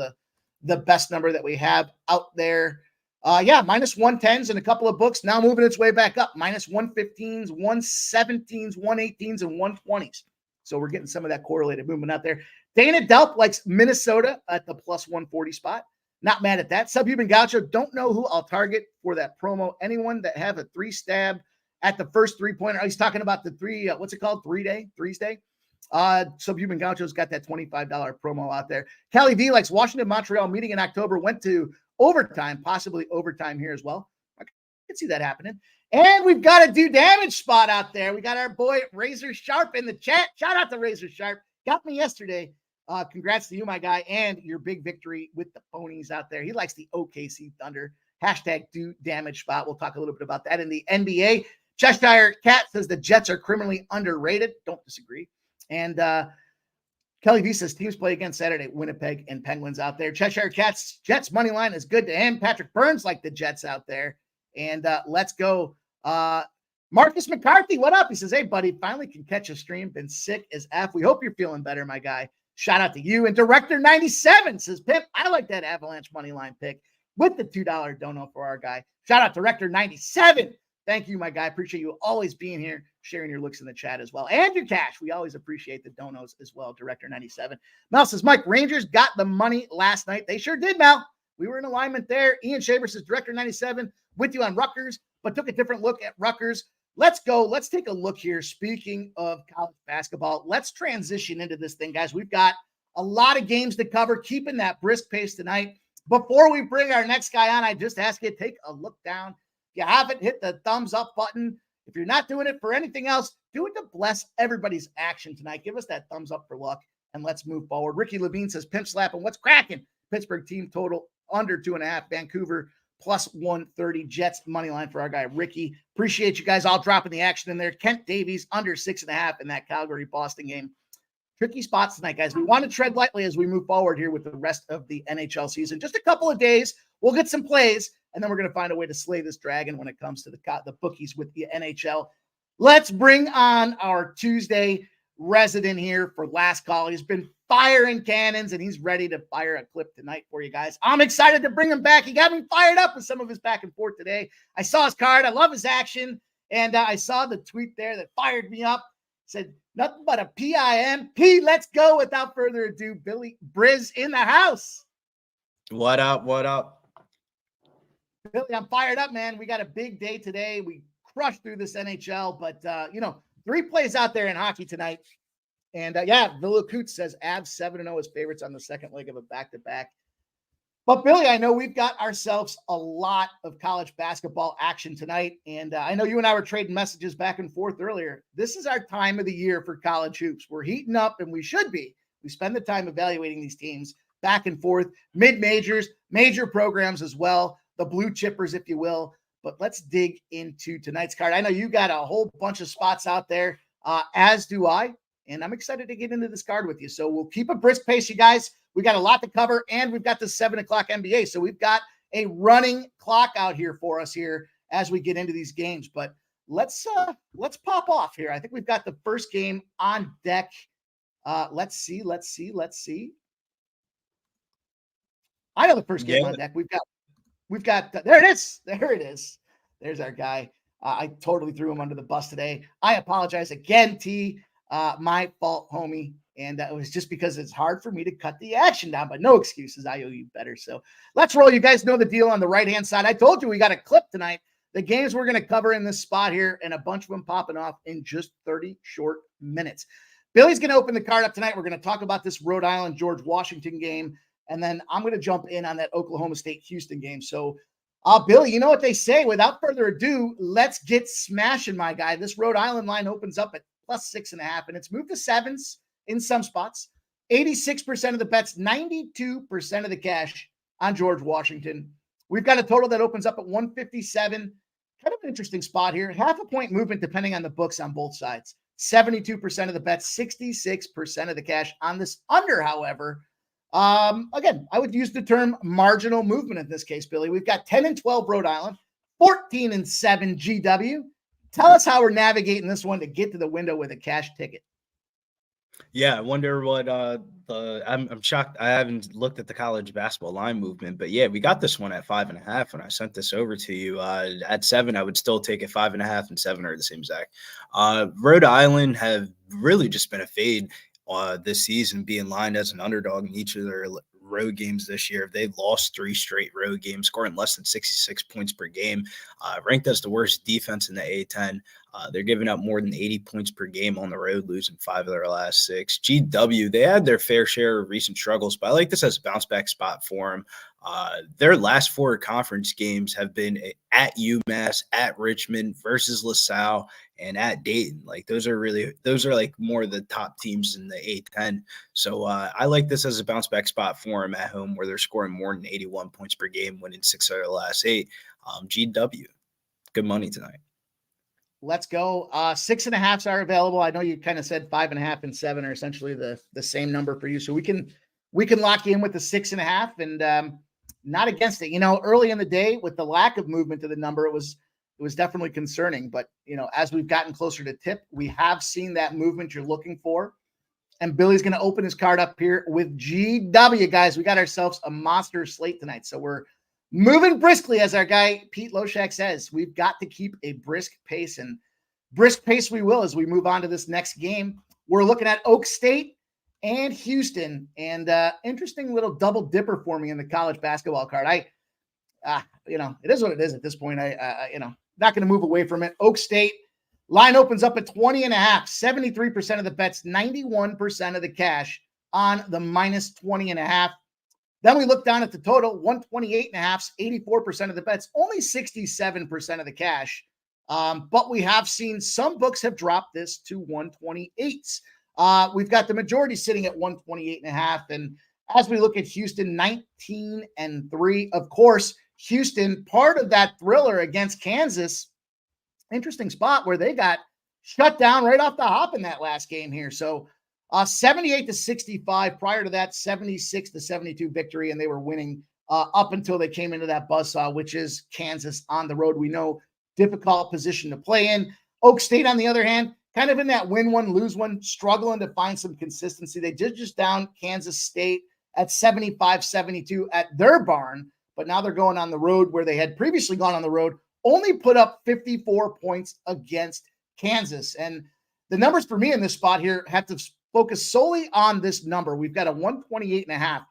Speaker 3: the best number that we have out there. -110s in a couple of books. Now moving its way back up. -115s, 117s, 118s, and 120s. So we're getting some of that correlated movement out there. Dana Delp likes Minnesota at the +140 spot. Not mad at that. Subhuman Gaucho, don't know who I'll target for that promo. Anyone that have a 3 stab at the first 3-pointer. He's talking about the 3, what's it called? 3's day. Subhuman Gaucho's got that $25 promo out there. Kelly V likes Washington, Montreal meeting in October. Went to overtime, possibly overtime here as well. I can see that happening. And we've got a do damage spot out there. We got our boy Razor Sharp in the chat. Shout out to Razor Sharp. Got me yesterday. Congrats to you, my guy, and your big victory with the ponies out there. He likes the OKC Thunder. # do damage spot. We'll talk a little bit about that in the NBA. Cheshire Cat says the Jets are criminally underrated. Don't disagree. And Kelly V says teams play again Saturday. Winnipeg and Penguins out there. Cheshire Cat's Jets money line is good to him. Patrick Burns like the Jets out there. And let's go. Marcus McCarthy, what up? He says, hey, buddy, finally can catch a stream. Been sick as F. We hope you're feeling better, my guy. Shout out to you. And Director 97 says, Pimp, I like that Avalanche money line pick with the $2 dono for our guy. Shout out Director 97. Thank you, my guy. Appreciate you always being here, sharing your looks in the chat as well. And your cash. We always appreciate the donos as well, Director 97. Mel says, Mike, Rangers got the money last night. They sure did, Mel. We were in alignment there. Ian Shaver says, Director 97 with you on Rutgers, but took a different look at Rutgers. Let's go. Let's take a look here. Speaking of college basketball, let's transition into this thing, guys. We've got a lot of games to cover, keeping that brisk pace tonight. Before we bring our next guy on, I just ask you to take a look down. If you haven't, hit the thumbs up button. If you're not doing it for anything else, do it to bless everybody's action tonight. Give us that thumbs up for luck, and let's move forward. Ricky Levine says, Pimp slap, and what's cracking? Pittsburgh team total under 2.5. Vancouver +130. Jets money line for our guy Ricky. Appreciate you guys all dropping the action in there. Kent Davies under 6.5 in that Calgary-Boston game. Tricky spots tonight, guys. We want to tread lightly as we move forward here with the rest of the NHL season. Just a couple of days, we'll get some plays, and then we're going to find a way to slay this dragon when it comes to the bookies with the NHL. Let's bring on our Tuesday resident here for last call. He's been firing cannons, and he's ready to fire a clip tonight for you guys. I'm excited to bring him back. He got me fired up with some of his back and forth today. I saw his card. I love his action, and I saw the tweet there that fired me up. Said, nothing but a PIMP. Let's go. Without further ado, Billy Briz in the house.
Speaker 4: What up? What up?
Speaker 3: Billy, I'm fired up, man. We got a big day today. We crushed through this NHL, but, 3 plays out there in hockey tonight. And, Villa Coots says Avs 7-0 as favorites on the second leg of a back-to-back. But, Billy, I know we've got ourselves a lot of college basketball action tonight. And I know you and I were trading messages back and forth earlier. This is our time of the year for college hoops. We're heating up, and we should be. We spend the time evaluating these teams back and forth, mid-majors, major programs as well, the blue chippers, if you will. But let's dig into tonight's card. I know you got a whole bunch of spots out there, as do I. And I'm excited to get into this card with you. So we'll keep a brisk pace, you guys. We got a lot to cover, and we've got the 7 o'clock NBA. So we've got a running clock out here for us here as we get into these games. But let's pop off here. I think we've got the first game on deck. Let's see. I know the first game on deck. We've got there it is. There's our guy. I totally threw him under the bus today. I apologize again, T. My fault, homie. And it was just because it's hard for me to cut the action down, but no excuses. I owe you better. So let's roll. You guys know the deal on the right-hand side. I told you we got a clip tonight. The games we're going to cover in this spot here, and a bunch of them popping off in just 30 short minutes. Billy's going to open the card up tonight. We're going to talk about this Rhode Island, George Washington game, and then I'm going to jump in on that Oklahoma State Houston game. So, Billy, you know what they say. Without further ado, let's get smashing, my guy. This Rhode Island line opens up at +6.5, and it's moved to sevens in some spots. 86% of the bets, 92% of the cash on George Washington. We've got a total that opens up at 157. Kind of an interesting spot here. Half a point movement depending on the books on both sides. 72% of the bets, 66% of the cash on this under, however. Again, I would use the term marginal movement in this case, Billy. We've got 10-12 Rhode Island, 14-7 GW. Tell us how we're navigating this one to get to the window with a cash ticket.
Speaker 4: Yeah, I wonder what I'm shocked. I haven't looked at the college basketball line movement, but yeah, we got this one at 5.5 when I sent this over to you. At 7, I would still take it. 5.5 and 7 are the same exact. Rhode Island have really just been a fade this season, being lined as an underdog in each of their road games this year. They've lost 3 straight road games, scoring less than 66 points per game, ranked as the worst defense in the A10. They're giving up more than 80 points per game on the road, losing 5 of their last 6. GW, they had their fair share of recent struggles, but I like this as a bounce back spot for them. Their last 4 conference games have been at UMass, at Richmond, versus LaSalle, and at Dayton. Like those are like more of the top teams in the A10. So I like this as a bounce back spot for them at home, where they're scoring more than 81 points per game, winning 6 of their last 8. GW, good money tonight.
Speaker 3: Let's go. 6.5s are available. I know you kind of said 5.5 and 7 are essentially the same number for you. So we can lock you in with the 6.5 and not against it. You know, early in the day with the lack of movement to the number, it was definitely concerning. But, you know, as we've gotten closer to tip, we have seen that movement you're looking for. And Billy's going to open his card up here with GW, guys. We got ourselves a monster slate tonight. So we're moving briskly, as our guy Pete Loshak says. We've got to keep a brisk pace, and brisk pace we will as we move on to this next game. We're looking at Oak State and Houston, and interesting little double dipper for me in the college basketball card. You know, it is what it is at this point. You know, not going to move away from it. Oak State line opens up at 20.5, 73% of the bets, 91% of the cash on the -20.5. Then we look down at the total, 128.5, 84% of the bets, only 67% of the cash. But we have seen some books have dropped this to 128s. We've got the majority sitting at 128.5. And as we look at Houston, 19-3, of course, Houston, part of that thriller against Kansas, interesting spot where they got shut down right off the hop in that last game here. So 78-65. Prior to that, 76-72 victory, and they were winning up until they came into that buzzsaw, which is Kansas on the road. We know difficult position to play in. Oak State, on the other hand, kind of in that win one, lose one, struggling to find some consistency. They did just down Kansas State at 75-72 at their barn, but now they're going on the road where they had previously gone on the road, only put up 54 points against Kansas. And the numbers for me in this spot here have to focus solely on this number. We've got a 128.5.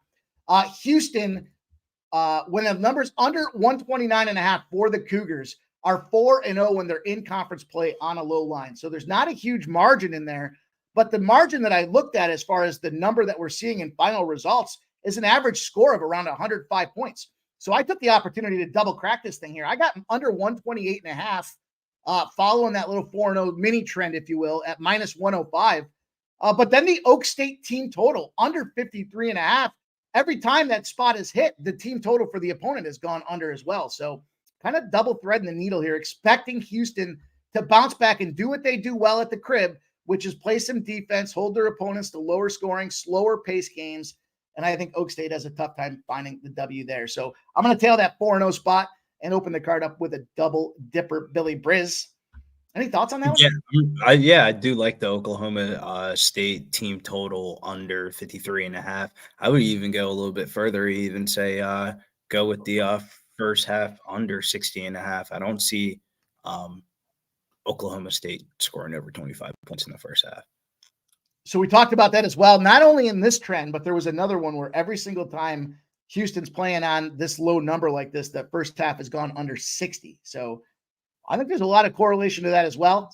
Speaker 3: Houston, when the numbers under 129.5 for the Cougars, are 4-0 when they're in conference play on a low line. So there's not a huge margin in there, but the margin that I looked at as far as the number that we're seeing in final results is an average score of around 105 points. So I took the opportunity to double crack this thing here. I got under 128.5, following that little 4-0 mini trend, if you will, at -105. But then the Oak State team total under 53.5. Every time that spot is hit, the team total for the opponent has gone under as well. So kind of double threading the needle here, expecting Houston to bounce back and do what they do well at the crib, which is play some defense, hold their opponents to lower scoring, slower pace games. And I think Oak State has a tough time finding the W there. So I'm going to tail that 4-0 spot and open the card up with a double dipper. Billy Briz, any thoughts on that one?
Speaker 4: Yeah, I do like the Oklahoma State team total under 53.5. I would even go a little bit further, even say go with the first half under 60.5. I don't see Oklahoma State scoring over 25 points in the first half.
Speaker 3: So we talked about that as well, not only in this trend, but there was another one where every single time Houston's playing on this low number like this, the first half has gone under 60. So I think there's a lot of correlation to that as well.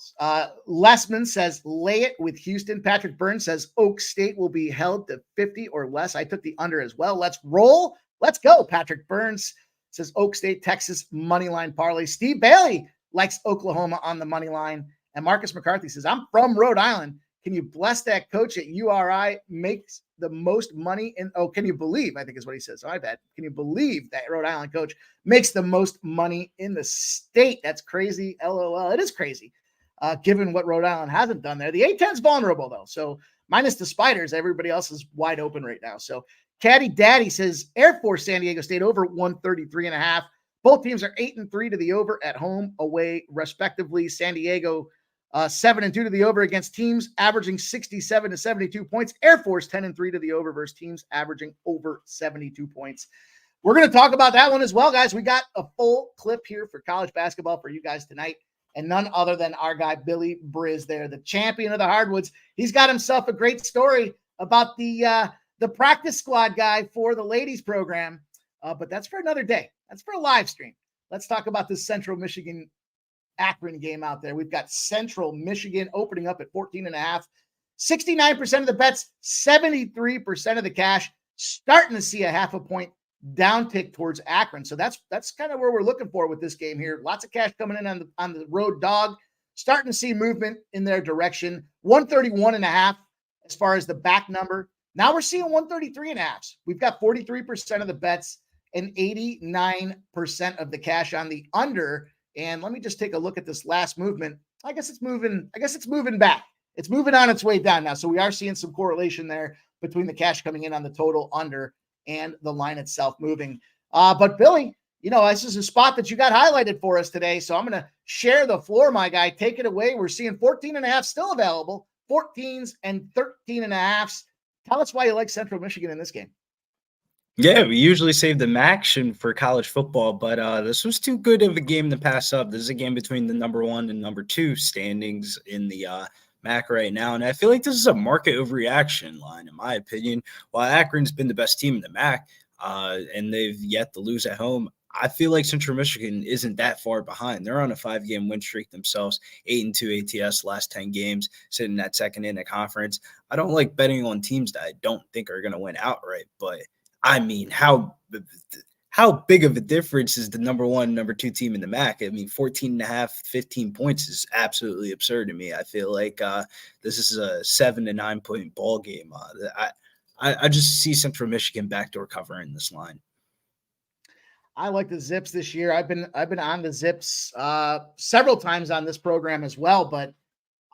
Speaker 3: Lessman says, lay it with Houston. Patrick Burns says Oak State will be held to 50 or less. I took the under as well. Let's roll. Let's go. Patrick Burns says Oak State, Texas, money line parlay. Steve Bailey likes Oklahoma on the money line. And Marcus McCarthy says, I'm from Rhode Island. Can you bless that coach at URI makes the most money in, can you believe, I think is what he says. I bet. Can you believe that Rhode Island coach makes the most money in the state? That's crazy. LOL. It is crazy, given what Rhode Island hasn't done there. The A-10's vulnerable, though. So minus the Spiders, everybody else is wide open right now. So Caddy Daddy says Air Force San Diego State over 133.5. Both teams are 8-3 to the over at home, away, respectively. San Diego 7-2 to the over against teams averaging 67 to 72 points. Air Force 10-3 to the over versus teams averaging over 72 points. We're going to talk about that one as well, guys. We got a full clip here for college basketball for you guys tonight, and none other than our guy Billy Briz there, the champion of the hardwoods. He's got himself a great story about the practice squad guy for the ladies program, but that's for another day. That's for a live stream. Let's talk about this Central Michigan Akron game out there. We've got Central Michigan opening up at 14.5, 69% of the bets, 73% of the cash, starting to see a half a point downtick towards Akron. So that's kind of where we're looking for with this game here. Lots of cash coming in on the road dog, starting to see movement in their direction. 131.5 as far as the back number. Now we're seeing 133.5. We've got 43% of the bets and 89% of the cash on the under. And let me just take a look at this last movement. I guess it's moving back. It's moving on its way down now. So we are seeing some correlation there between the cash coming in on the total under and the line itself moving. But Billy, this is a spot that you got highlighted for us today. So I'm going to share the floor, my guy. Take it away. We're seeing 14.5 still available, 14s and 13.5s. Tell us why you like Central Michigan in this game.
Speaker 4: Yeah, we usually save the action for college football, but this was too good of a game to pass up. This is a game between the number 1 and number 2 standings in the MAC right now, and I feel like this is a market overreaction line, in my opinion. While Akron's been the best team in the MAC, and they've yet to lose at home, I feel like Central Michigan isn't that far behind. They're on a 5-game win streak themselves, 8-2 ATS last 10 games, sitting at second in the conference. I don't like betting on teams that I don't think are going to win outright, but I mean, how big of a difference is the number 1, number 2 team in the MAC? I mean, 14.5, 15 points is absolutely absurd to me. I feel like this is a 7 to 9 point ball game. I just see Central Michigan backdoor covering this line.
Speaker 3: I like the Zips this year. I've been on the Zips several times on this program as well, but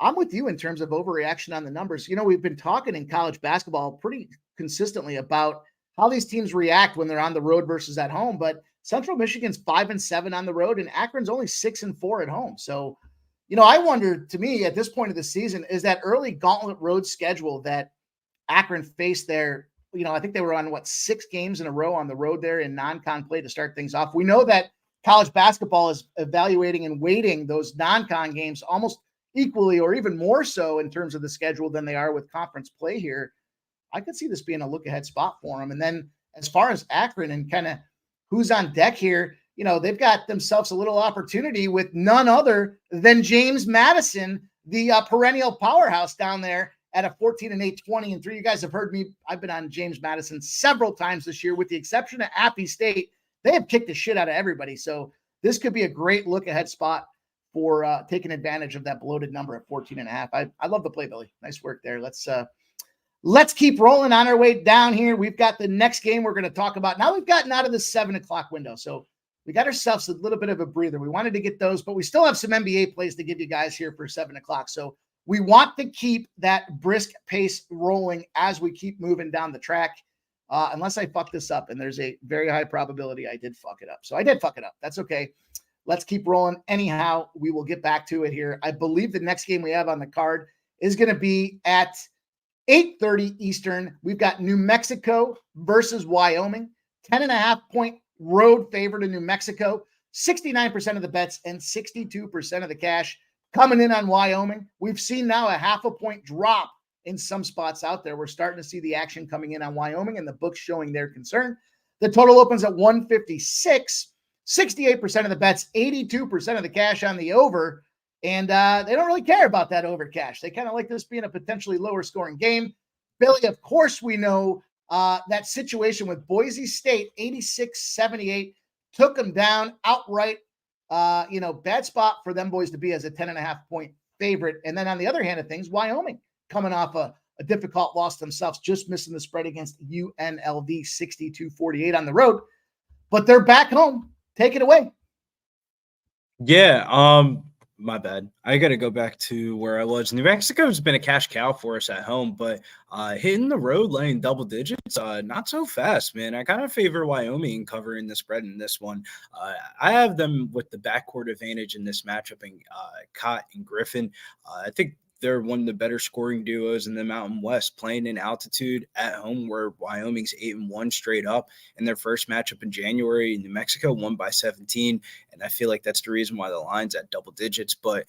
Speaker 3: I'm with you in terms of overreaction on the numbers. We've been talking in college basketball pretty consistently about how these teams react when they're on the road versus at home. But Central Michigan's 5-7 on the road, and Akron's only 6-4 at home. So, I wonder, to me, at this point of the season, is that early gauntlet road schedule that Akron faced there. I think they were on 6 games in a row on the road there in non-con play to start things off. We know that college basketball is evaluating and weighting those non-con games almost equally or even more so in terms of the schedule than they are with conference play here. I could see this being a look-ahead spot for them. And then as far as Akron and kind of who's on deck here, they've got themselves a little opportunity with none other than James Madison, the perennial powerhouse down there at a 14-8, 20-3. You guys have heard me. I've been on James Madison several times this year, with the exception of Appy State. They have kicked the shit out of everybody. So this could be a great look-ahead spot for taking advantage of that bloated number at 14.5. I love the play, Billy. Nice work there. Let's keep rolling on our way down here. We've got the next game we're going to talk about. Now we've gotten out of the 7 o'clock window. So we got ourselves a little bit of a breather. We wanted to get those, but we still have some NBA plays to give you guys here for 7 o'clock. So we want to keep that brisk pace rolling as we keep moving down the track. Unless I fuck this up, and there's a very high probability I did fuck it up. So I did fuck it up. That's okay. Let's keep rolling. Anyhow, we will get back to it here. I believe the next game we have on the card is going to be at 8:30 Eastern. We've got New Mexico versus Wyoming. 10.5 point road favor to New Mexico. 69% of the bets and 62% of the cash coming in on Wyoming. We've seen now a 0.5 point drop in some spots out there. We're starting to see the action coming in on Wyoming and the books showing their concern. The total opens at 156, 68% of the bets, 82% of the cash on the over. And they don't really care about that over cash. They kind of like this being a potentially lower scoring game. Billy, of course, we know that situation with Boise State, 86-78, took them down outright. Bad spot for them boys to be as a 10.5 point favorite. And then on the other hand of things, Wyoming coming off a difficult loss themselves, just missing the spread against UNLV 62-48 on the road. But they're back home. Take it away.
Speaker 4: Yeah, my bad. I got to go back to where I was. New Mexico's been a cash cow for us at home, but hitting the road, laying double digits, not so fast, man. I kind of favor Wyoming covering the spread in this one. I have them with the backcourt advantage in this matchup, and Cott and Griffin. I think they're one of the better scoring duos in the Mountain West, playing in altitude at home, where Wyoming's 8-1 straight up in their first matchup in January. New Mexico won by 17, and I feel like that's the reason why the line's at double digits. But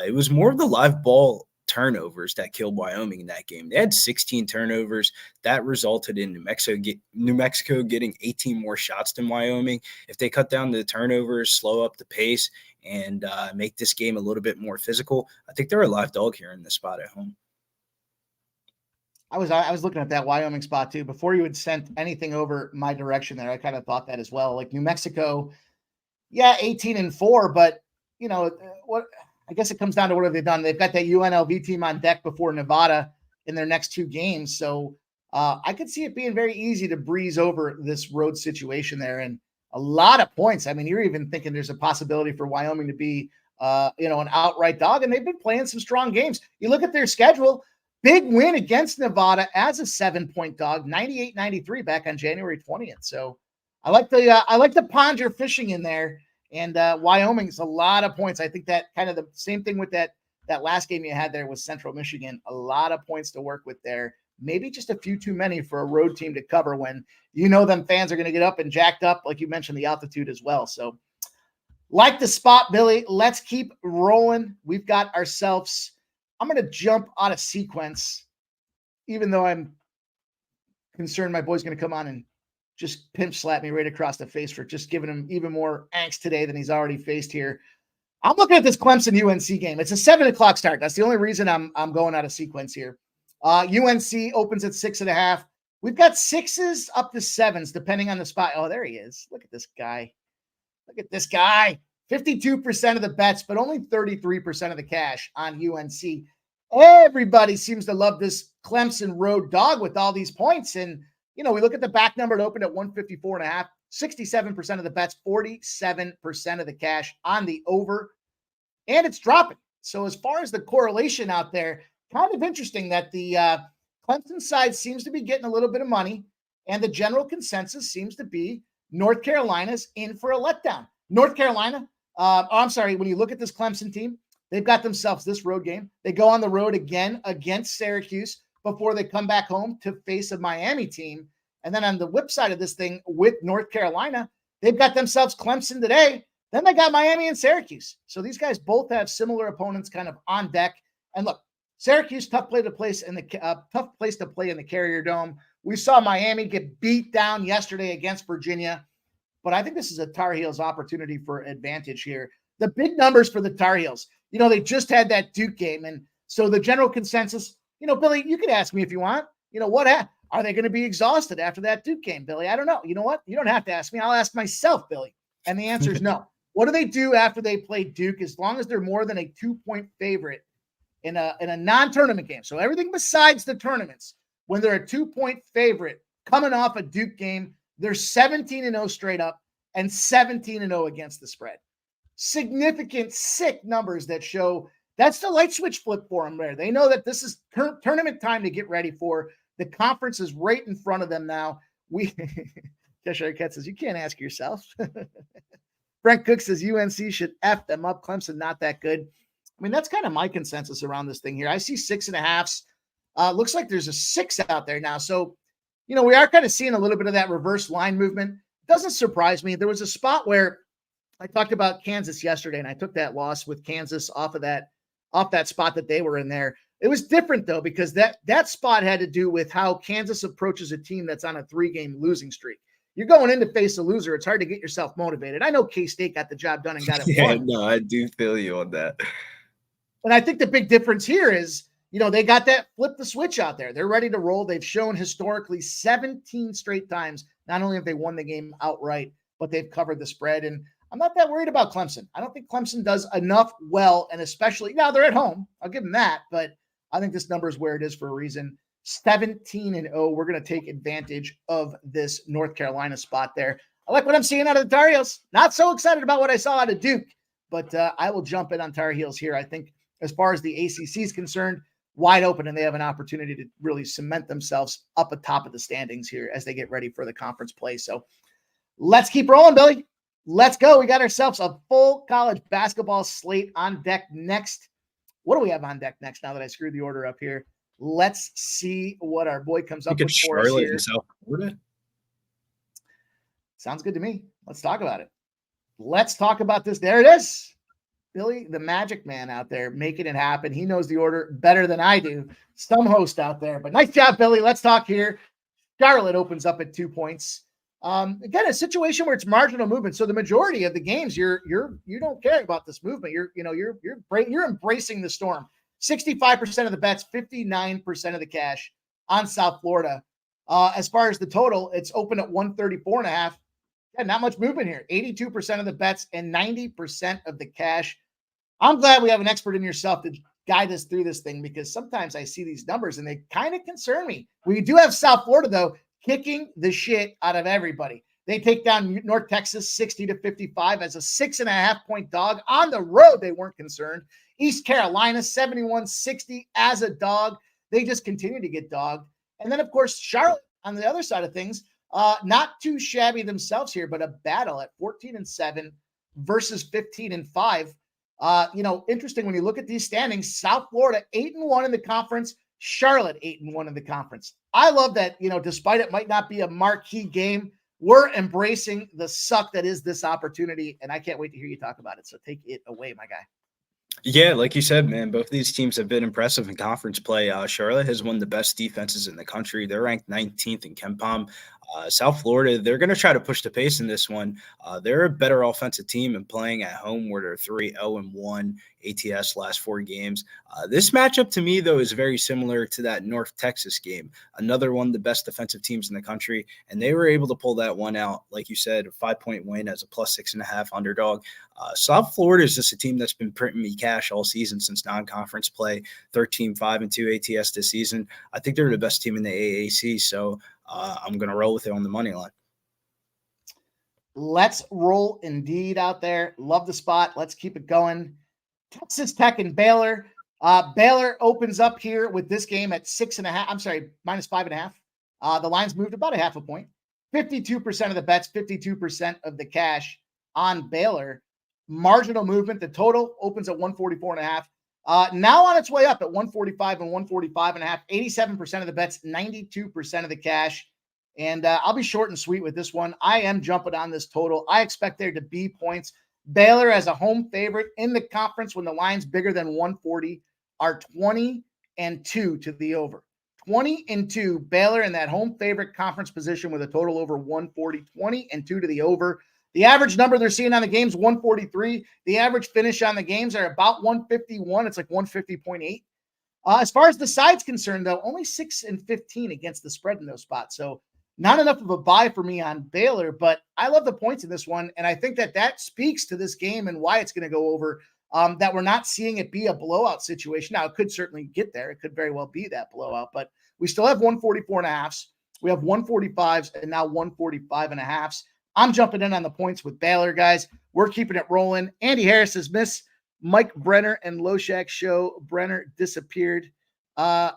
Speaker 4: it was more of the live ball turnovers that killed Wyoming in that game. They had 16 turnovers. That resulted in New Mexico getting 18 more shots than Wyoming. If they cut down the turnovers, slow up the pace, and make this game a little bit more physical, I think they're a live dog here in this spot at home.
Speaker 3: I was looking at that Wyoming spot too. Before you had sent anything over my direction there, I kind of thought that as well. Like New Mexico, 18-4, but what I guess it comes down to what have they done. They've got that UNLV team on deck before Nevada in their next two games. So I could see it being very easy to breeze over this road situation there. And a lot of points. I mean, you're even thinking there's a possibility for Wyoming to be, an outright dog, and they've been playing some strong games. You look at their schedule, big win against Nevada as a 7-point dog, 98-93 back on January 20th. So I like the pond you're fishing in there, and Wyoming's a lot of points. I think that kind of the same thing with that last game you had there with Central Michigan, a lot of points to work with there. Maybe just a few too many for a road team to cover when them fans are going to get up and jacked up, like you mentioned, the altitude as well. So like the spot, Billy, let's keep rolling. We've got ourselves, I'm going to jump out of sequence, even though I'm concerned my boy's going to come on and just pimp slap me right across the face for just giving him even more angst today than he's already faced here. I'm looking at this Clemson UNC game. It's a 7:00 start. That's the only reason I'm going out of sequence here. UNC opens at 6.5. We've got 6s up to 7s, depending on the spot. Oh, there he is. Look at this guy. 52% of the bets, but only 33% of the cash on UNC. Everybody seems to love this Clemson road dog with all these points. And, we look at the back number. It opened at 154.5, 67% of the bets, 47% of the cash on the over, and it's dropping. So as far as the correlation out there, kind of interesting that the Clemson side seems to be getting a little bit of money, and the general consensus seems to be North Carolina's in for a letdown. North Carolina, when you look at this Clemson team, they've got themselves this road game. They go on the road again against Syracuse before they come back home to face a Miami team. And then on the whip side of this thing with North Carolina, they've got themselves Clemson today. Then they got Miami and Syracuse. So these guys both have similar opponents kind of on deck. And look, Syracuse, tough place to play in the Carrier Dome. We saw Miami get beat down yesterday against Virginia, but I think this is a Tar Heels opportunity for advantage here. The big numbers for the Tar Heels, they just had that Duke game, and so the general consensus, Billy, you could ask me if you want, are they going to be exhausted after that Duke game, Billy? I don't know. You know what? You don't have to ask me. I'll ask myself, Billy, and the answer is no. What do they do after they play Duke? As long as they're more than a 2-point favorite in a non-tournament game. So everything besides the tournaments, when they're a 2-point favorite coming off a Duke game, they're 17-0 straight up and 17-0 against the spread. Significant, sick numbers that show that's the light switch flip for them there. They know that this is tournament time to get ready for. The conference is right in front of them now. Cheshire Cat says, you can't ask yourself. Frank Cook says UNC should F them up. Clemson, not that good. I mean, that's kind of my consensus around this thing here. I see 6.5s. Looks like there's a 6 out there now. So, we are kind of seeing a little bit of that reverse line movement. Doesn't surprise me. There was a spot where I talked about Kansas yesterday, and I took that loss with Kansas off of that off that spot that they were in there. It was different though, because that spot had to do with how Kansas approaches a team that's on a 3-game losing streak. You're going in to face a loser. It's hard to get yourself motivated. I know K-State got the job done and got it won.
Speaker 4: No, I do feel you on that.
Speaker 3: And I think the big difference here is, they got that flip the switch out there. They're ready to roll. They've shown historically 17 straight times, not only have they won the game outright, but they've covered the spread. And I'm not that worried about Clemson. I don't think Clemson does enough well, and especially now they're at home. I'll give them that, but I think this number is where it is for a reason. 17-0. We're going to take advantage of this North Carolina spot there. I like what I'm seeing out of the Tar Heels. Not so excited about what I saw out of Duke, but I will jump in on Tar Heels here. I think as far as the ACC is concerned, wide open, and they have an opportunity to really cement themselves up atop of the standings here as they get ready for the conference play. So let's keep rolling, Billy. Let's go. We got ourselves a full college basketball slate on deck next. What do we have on deck next now that I screwed the order up here? Let's see what our boy comes up with for us here.
Speaker 4: South Florida.
Speaker 3: Sounds good to me. Let's talk about it. Let's talk about this. There it is. Billy, the magic man out there, making it happen. He knows the order better than I do. Some host out there, but nice job, Billy. Let's talk here. Charlotte opens up at 2 points. Again, a situation where it's marginal movement. So the majority of the games, you don't care about this movement. You're embracing the storm. 65% of the bets, 59% of the cash on South Florida. As far as the total, it's open at 134.5. Yeah, not much movement here. 82% of the bets and 90% of the cash. I'm glad we have an expert in yourself to guide us through this thing, because sometimes I see these numbers and they kind of concern me. We do have South Florida, though, kicking the shit out of everybody. They take down North Texas 60-55 as a 6.5-point dog. On the road, they weren't concerned. East Carolina 71-60 as a dog. They just continue to get dogged. And then, of course, Charlotte on the other side of things, not too shabby themselves here, but a battle at 14-7 versus 15-5. Interesting when you look at these standings. South Florida 8-1 in the conference. Charlotte 8-1 in the conference. I love that, despite it might not be a marquee game, we're embracing the suck that is this opportunity, and I can't wait to hear you talk about it. So take it away, my guy.
Speaker 4: Yeah, like you said, man, both of these teams have been impressive in conference play. Charlotte has one of the best defenses in the country. They're ranked 19th in KenPom. South Florida, they're going to try to push the pace in this one. They're a better offensive team and playing at home where they're 3-0-1 ATS last 4 games. This matchup to me, though, is very similar to that North Texas game. Another one of the best defensive teams in the country, and they were able to pull that one out. Like you said, a 5-point win as a +6.5 underdog. South Florida is just a team that's been printing me cash all season since non-conference play, 13-5-2 ATS this season. I think they're the best team in the AAC, so I'm going to roll with it on the money line.
Speaker 3: Let's roll indeed out there. Love the spot. Let's keep it going. Texas Tech and Baylor. Baylor opens up here with this game at -5.5. The line's moved about a half a point. 52% of the bets, 52% of the cash on Baylor. Marginal movement. The total opens at 144.5. Now on its way up at 145 and 145.5. 87% of the bets, 92% of the cash. And I'll be short and sweet with this one. I am jumping on this total. I expect there to be points. Baylor as a home favorite in the conference when the line's bigger than 140 are 20-2 to the over. 20-2. Baylor in that home favorite conference position with a total over 140. 20-2 to the over. The average number they're seeing on the games, 143. The average finish on the games are about 151. It's like 150.8. As far as the side's concerned, though, only 6-15 against the spread in those spots. So not enough of a buy for me on Baylor, but I love the points in this one. And I think that speaks to this game and why it's going to go over, that we're not seeing it be a blowout situation. Now, it could certainly get there. It could very well be that blowout, but we still have 144.5s. We have 145s and now 145.5s. I'm jumping in on the points with Baylor, guys. We're keeping it rolling. Andy Harris has missed Mike Brenner and Loshak show. Brenner disappeared. Not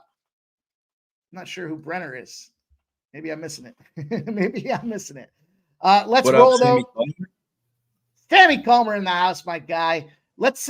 Speaker 3: sure who Brenner is. Maybe I'm missing it. Let's roll, though. Sammy Calmer in the house, my guy. Let's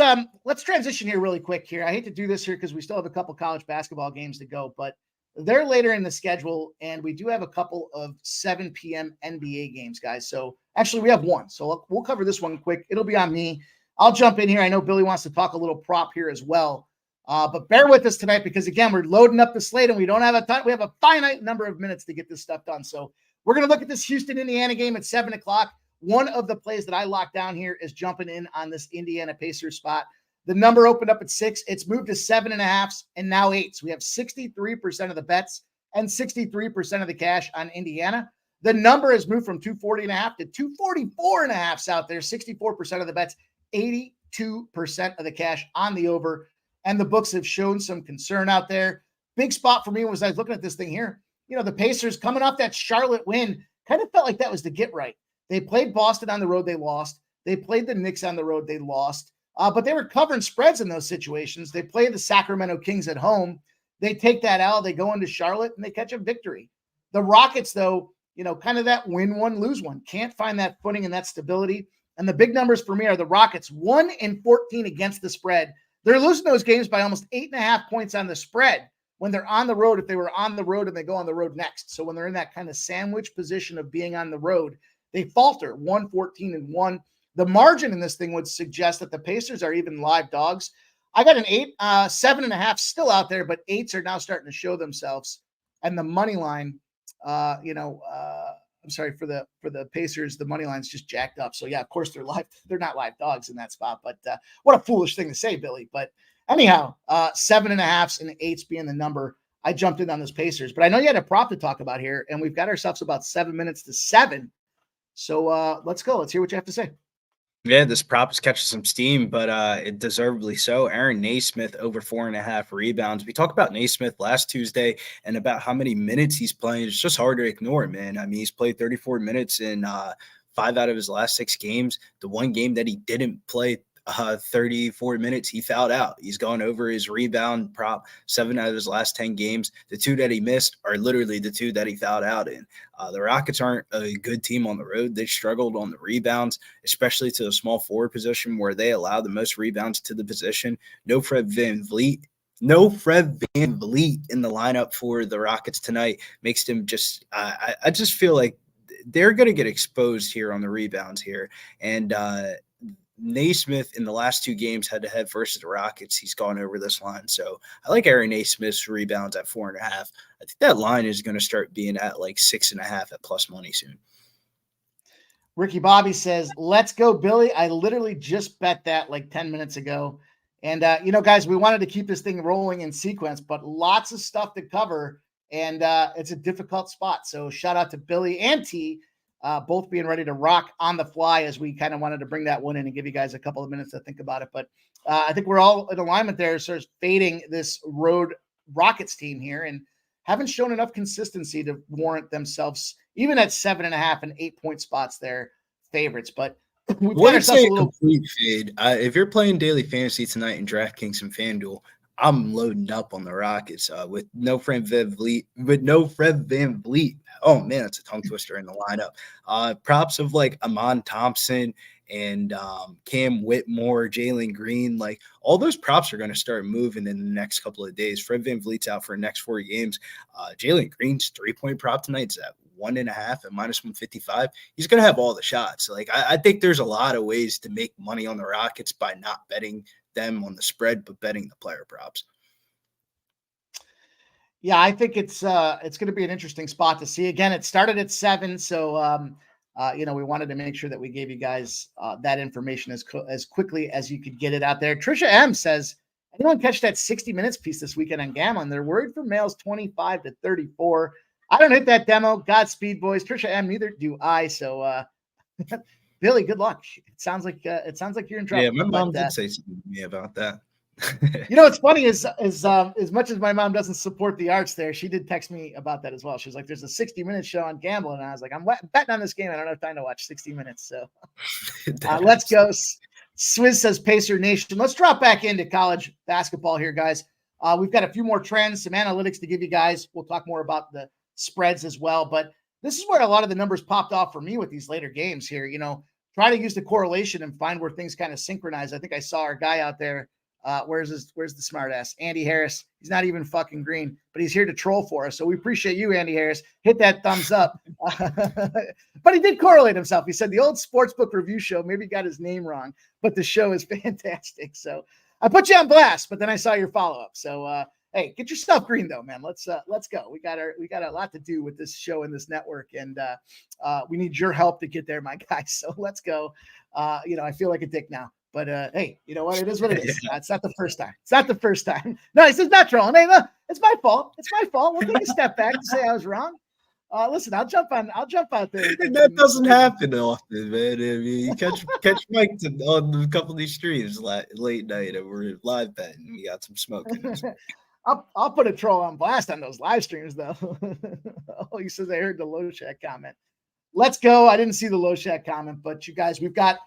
Speaker 3: transition here really quick here. I hate to do this here because we still have a couple college basketball games to go, but they're later in the schedule, and we do have a couple of 7 p.m. NBA games, guys. So actually, we have one. So we'll cover this one quick. It'll be on me. I'll jump in here. I know Billy wants to talk a little prop here as well. But bear with us tonight because, again, we're loading up the slate and we don't have a ton. We have a finite number of minutes to get this stuff done. So we're going to look at this Houston-Indiana game at 7 o'clock. One of the plays that I locked down here is jumping in on this Indiana Pacers spot. The number opened up at 6. It's moved to 7.5 and now 8. So we have 63% of the bets and 63% of the cash on Indiana. The number has moved from 240.5 to 244.5 out there. 64% of the bets, 82% of the cash on the over. And the books have shown some concern out there. Big spot for me was I was looking at this thing here. You know, the Pacers coming off that Charlotte win kind of felt like that was the get right. They played Boston on the road. They lost. They played the Knicks on the road. They lost. But they were covering spreads in those situations. They played the Sacramento Kings at home. They take that L. They go into Charlotte and they catch a victory. The Rockets, though, you know, kind of that win one, lose one. Can't find that footing and that stability. And the big numbers for me are the Rockets 1-14 against the spread. They're losing those games by almost 8.5 points on the spread when they're on the road, if they were on the road and they go on the road next. So when they're in that kind of sandwich position of being on the road, they falter 1-14-1. The margin in this thing would suggest that the Pacers are even live dogs. I got an 8, 7.5 still out there, but 8s are now starting to show themselves. And the money line, I'm sorry, for the Pacers, the money line's just jacked up. So yeah, of course they're live. They're not live dogs in that spot, but what a foolish thing to say, Billy. But anyhow, 7.5s and 8s being the number. I jumped in on those Pacers, but I know you had a prop to talk about here, and we've got ourselves about 7 minutes to 7. So let's go. Let's hear what you have to say.
Speaker 4: Yeah, this prop is catching some steam, but it deservedly so. Aaron Naismith over 4.5 rebounds. We talked about Naismith last Tuesday and about how many minutes he's playing. It's just hard to ignore, man. I mean, he's played 34 minutes in 5 out of his last 6 games. The one game that he didn't play 34 minutes, he fouled out. He's gone over his rebound prop 7 out of his last 10 games. The 2 that he missed are literally the 2 that he fouled out in. The Rockets aren't a good team on the road. They struggled on the rebounds, especially to the small forward position where they allow the most rebounds to the position. No Fred VanVleet in the lineup for the Rockets tonight makes them just I just feel like they're going to get exposed here on the rebounds here. And Naismith in the last 2 games head-to-head versus the Rockets, he's gone over this line. So I like Aaron Naismith's rebounds at 4.5. I think that line is going to start being at like 6.5 at plus money soon.
Speaker 3: Ricky Bobby says, let's go, Billy. I literally just bet that like 10 minutes ago. And, guys, we wanted to keep this thing rolling in sequence, but lots of stuff to cover, and it's a difficult spot. So shout out to Billy and T, both being ready to rock on the fly as we kind of wanted to bring that one in and give you guys a couple of minutes to think about it. But I think we're all in alignment there, sort of fading this road Rockets team here and haven't shown enough consistency to warrant themselves, even at 7.5 and 8-point spots, their favorites. But we've got ourselves a little
Speaker 4: complete fade. If you're playing daily fantasy tonight in DraftKings and FanDuel, I'm loading up on the Rockets with no Fred VanVleet. Oh man, that's a tongue twister in the lineup. Props of like Amon Thompson and Cam Whitmore, Jalen Green, like all those props are going to start moving in the next couple of days. Fred VanVleet's out for the next 4 games. Jalen Green's 3-point prop tonight is at 1.5 at -155. He's going to have all the shots. Like I think there's a lot of ways to make money on the Rockets by not betting them on the spread, but betting the player props.
Speaker 3: Yeah, I think it's going to be an interesting spot to see. Again, it started at 7, so we wanted to make sure that we gave you guys that information as quickly as you could get it out there. Trisha M says, anyone catch that 60 Minutes piece this weekend on gambling? They're worried for males 25 to 34. I don't hit that demo. Godspeed, boys. Trisha M, neither do I. So, Billy, good luck. It sounds like you're in trouble.
Speaker 4: Yeah, my mom did say something to me about that.
Speaker 3: What's funny is as much as my mom doesn't support the arts there, she did text me about that as well. She's like, there's a 60 Minutes show on gambling. And I was like, I'm betting on this game. I don't have time to watch 60 Minutes. So let's go. Swizz says Pacer Nation. Let's drop back into college basketball here, guys. We've got a few more trends, some analytics to give you guys. We'll talk more about the spreads as well. But this is where a lot of the numbers popped off for me with these later games here. Try to use the correlation and find where things kind of synchronize. I think I saw our guy out there. Where's the smart ass? Andy Harris. He's not even fucking green, but he's here to troll for us. So we appreciate you, Andy Harris. Hit that thumbs up. But he did correlate himself. He said the old sportsbook review show maybe got his name wrong, but the show is fantastic. So I put you on blast, but then I saw your follow-up. So hey, get your stuff green though, man. Let's go. We got a lot to do with this show and this network, and we need your help to get there, my guy. So let's go. I feel like a dick now. But hey, you know what? It is what it is. It's not the first time. It's not the first time. No, he says not trolling. Hey, look, it's my fault. It's my fault. We'll take a step back and say I was wrong. Listen, I'll jump out there.
Speaker 4: That doesn't happen often, man. I mean, you catch Mike on a couple of these streams late night, and we're live betting. We got some smoke.
Speaker 3: I'll put a troll on blast on those live streams, though. Oh, he says I heard the Low Shack comment. Let's go. I didn't see the Low Shack comment, but you guys, we've got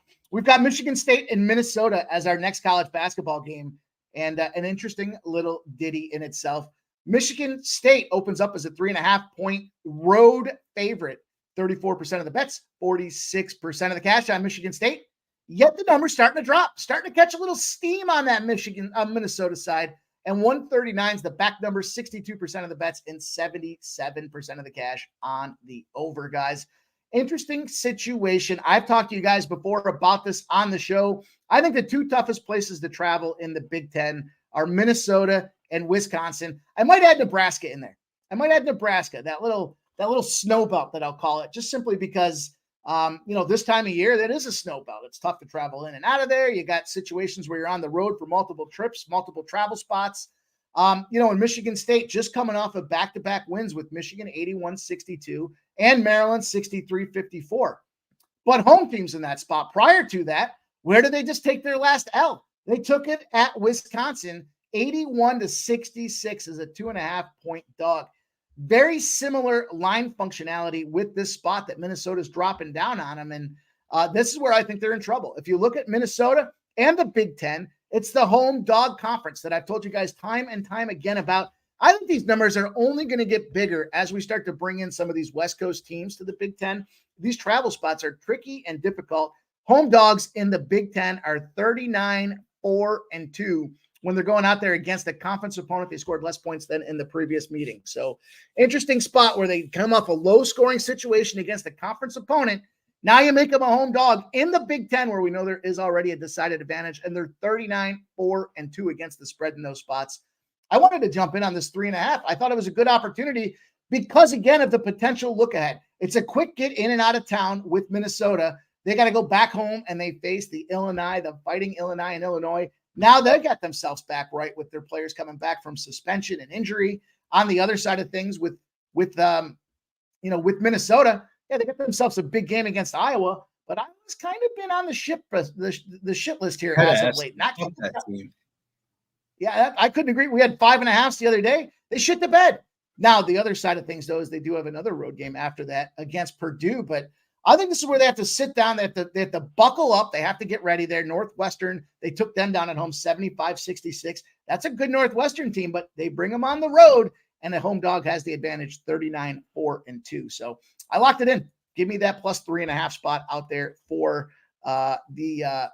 Speaker 3: Michigan State and Minnesota as our next college basketball game, and an interesting little ditty in itself. Michigan State opens up as a 3.5-point road favorite. 34% of the bets, 46% of the cash on Michigan State. Yet the number's starting to drop, starting to catch a little steam on that Minnesota side. And 139 is the back number, 62% of the bets, and 77% of the cash on the over, guys. Interesting situation. I've talked to you guys before about this on the show. I think the two toughest places to travel in the Big Ten are Minnesota and Wisconsin. I might add Nebraska in there. That little snow belt that I'll call it, just simply because, this time of year, that is a snow belt. It's tough to travel in and out of there. You got situations where you're on the road for multiple trips, multiple travel spots. In Michigan State, just coming off of back-to-back wins with Michigan 81-62 and Maryland 63-54. But home teams in that spot. Prior to that, where did they just take their last L? They took it at Wisconsin, 81-66 as a 2.5-point dog. Very similar line functionality with this spot that Minnesota's dropping down on them. And this is where I think they're in trouble. If you look at Minnesota and the Big Ten, it's the home dog conference that I've told you guys time and time again about. I think these numbers are only going to get bigger as we start to bring in some of these West Coast teams to the Big Ten. These travel spots are tricky and difficult. Home dogs in the Big Ten are 39-4-2 when they're going out there against a conference opponent. They scored less points than in the previous meeting. So interesting spot where they come off a low scoring situation against a conference opponent. Now you make them a home dog in the Big Ten, where we know there is already a decided advantage, and they're 39-4-2 against the spread in those spots. I wanted to jump in on this 3.5. I thought it was a good opportunity because, again, of the potential look ahead. It's a quick get in and out of town with Minnesota. They got to go back home, and they face the Fighting Illinois and Illinois. Now they got themselves back right with their players coming back from suspension and injury. On the other side of things, with Minnesota, yeah, they got themselves a big game against Iowa. But Iowa's kind of been on the shit list here as of late. Yeah, I couldn't agree. We had 5.5 the other day. They shit the bed. Now, the other side of things, though, is they do have another road game after that against Purdue. But I think this is where they have to sit down. They have to buckle up. They have to get ready there. Northwestern, they took them down at home 75-66. That's a good Northwestern team, but they bring them on the road, and the home dog has the advantage 39-4-2. So I locked it in. Give me that plus 3.5 spot out there for the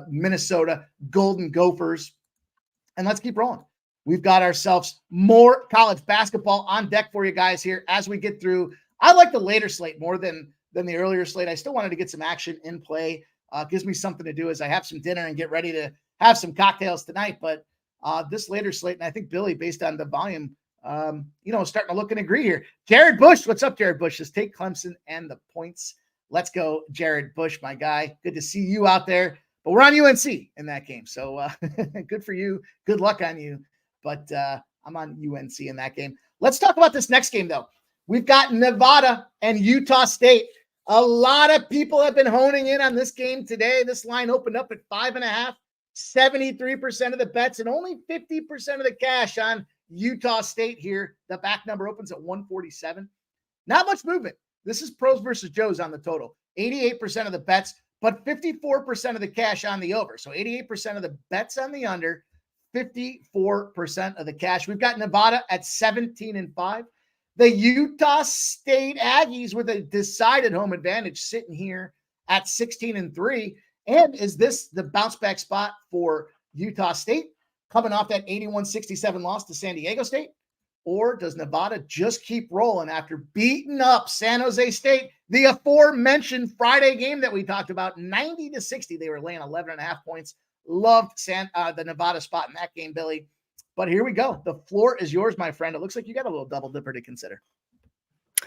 Speaker 3: Minnesota Golden Gophers. And let's keep rolling. We've got ourselves more college basketball on deck for you guys here as we get through. I like the later slate more than the earlier slate. I still wanted to get some action in play. Gives me something to do as I have some dinner and get ready to have some cocktails tonight. But this later slate, and I think Billy, based on the volume, starting to look and agree here. Jared Bush, what's up, Jared Bush? Just take Clemson and the points. Let's go, Jared Bush, my guy. Good to see you out there. But we're on UNC in that game. So good for you. Good luck on you. But I'm on UNC in that game. Let's talk about this next game, though. We've got Nevada and Utah State. A lot of people have been honing in on this game today. This line opened up at 5.5, 73% of the bets, and only 50% of the cash on Utah State here. The back number opens at 147. Not much movement. This is pros versus Joes on the total. 88% of the bets, but 54% of the cash on the over. So 88% of the bets on the under, 54% of the cash. We've got Nevada at 17-5. The Utah State Aggies with a decided home advantage sitting here at 16-3. And is this the bounce back spot for Utah State coming off that 81-67 loss to San Diego State? Or does Nevada just keep rolling after beating up San Jose State, the aforementioned Friday game that we talked about, 90-60? They were laying 11.5 points Loved the Nevada spot in that game, Billy. But here we go. The floor is yours, my friend. It looks like you got a little double dipper to consider.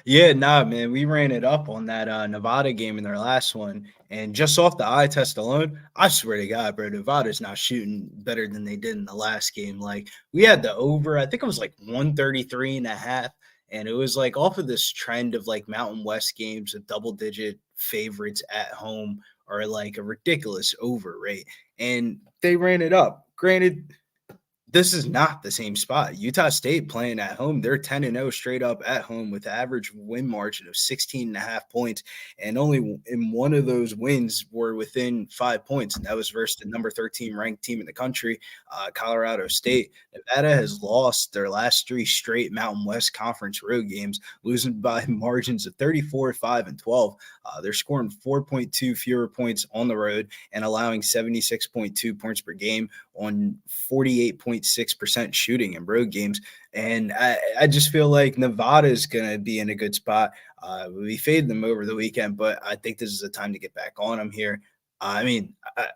Speaker 4: Yeah, nah, man, we ran it up on that Nevada game in their last one, and just off the eye test alone, I swear to God, bro, Nevada's not shooting better than they did in the last game. Like, we had the over, I think it was like 133.5, and it was like off of this trend of like Mountain West games of double-digit favorites at home are like a ridiculous over, right? And they ran it up. Granted, this is not the same spot. Utah State playing at home. They're 10-0 straight up at home with an average win margin of 16.5 points. And only in one of those wins were within 5 points. And that was versus the number 13 ranked team in the country, Colorado State. Nevada has lost their last 3 straight Mountain West Conference road games, losing by margins of 34, 5, and 12. They're scoring 4.2 fewer points on the road and allowing 76.2 points per game on 48.6% shooting in road games. And I just feel like Nevada is going to be in a good spot. We faded them over the weekend, but I think this is a time to get back on them here. I mean,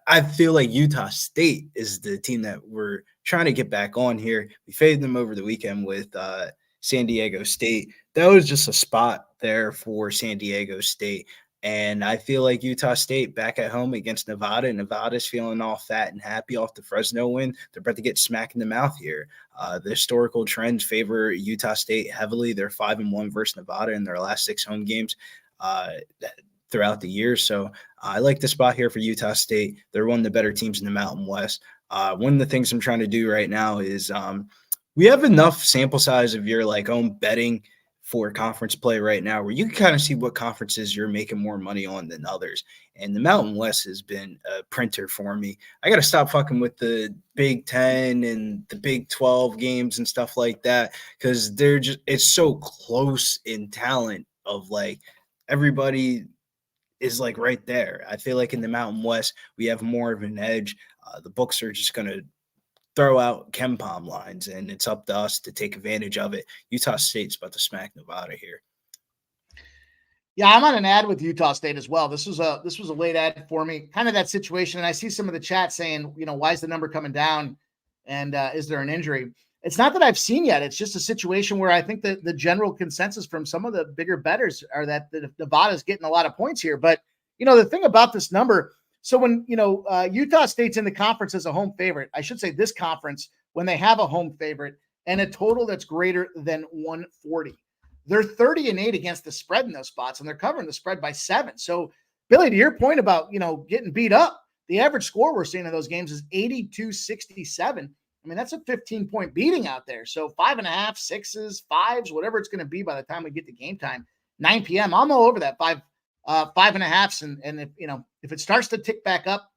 Speaker 4: I feel like Utah State is the team that we're trying to get back on here. We faded them over the weekend with San Diego State. That was just a spot there for San Diego State. And I feel like Utah State back at home against Nevada. Nevada's feeling all fat and happy off the Fresno win. They're about to get smacked in the mouth here. The historical trends favor Utah State heavily. They're 5-1 versus Nevada in their last 6 home games throughout the year. So I like the spot here for Utah State. They're one of the better teams in the Mountain West. One of the things I'm trying to do right now is we have enough sample size of your like own betting for conference play right now where you can kind of see what conferences you're making more money on than others. And the Mountain West has been a printer for me. I got to stop fucking with the Big 10 and the Big 12 games and stuff like that because they're just – it's so close in talent of like everybody is like right there. I feel like in the Mountain West we have more of an edge. The books are just going to throw out KenPom lines, and it's up to us to take advantage of it. Utah State's about to smack Nevada here.
Speaker 3: Yeah, I'm on an ad with Utah State as well. This was a late ad for me, kind of that situation. And I see some of the chat saying, why is the number coming down? And is there an injury? It's not that I've seen yet. It's just a situation where I think that the general consensus from some of the bigger bettors are that Nevada's getting a lot of points here. But, the thing about this number, so when, Utah State's in the conference as a home favorite, I should say this conference, when they have a home favorite and a total that's greater than 140, they're 30-8 against the spread in those spots, and they're covering the spread by 7. So, Billy, to your point about, getting beat up, the average score we're seeing in those games is 82-67. I mean, that's a 15-point beating out there. So 5.5, 6s, 5s, whatever it's going to be by the time we get to game time, 9 p.m. I'm all over that 5.5s. And if it starts to tick back up,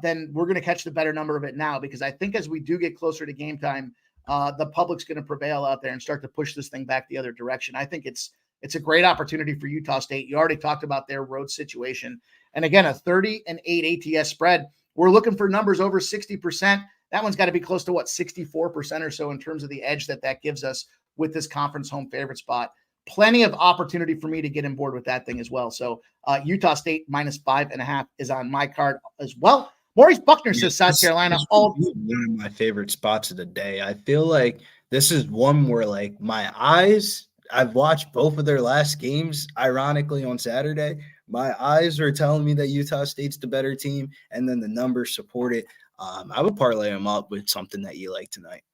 Speaker 3: then we're going to catch the better number of it now, because I think as we do get closer to game time, the public's going to prevail out there and start to push this thing back the other direction. I think it's a great opportunity for Utah State. You already talked about their road situation. And again, a 30-8 ATS spread. We're looking for numbers over 60%. That one's got to be close to 64% or so in terms of the edge that gives us with this conference home favorite spot. Plenty of opportunity for me to get on board with that thing as well. So Utah State -5.5 is on my card as well. Maurice Buckner says South Carolina. One
Speaker 4: of my favorite spots of the day. I feel like this is one where like my eyes, I've watched both of their last games, ironically on Saturday. My eyes are telling me that Utah State's the better team, and then the numbers support it. I would parlay them up with something that you like tonight.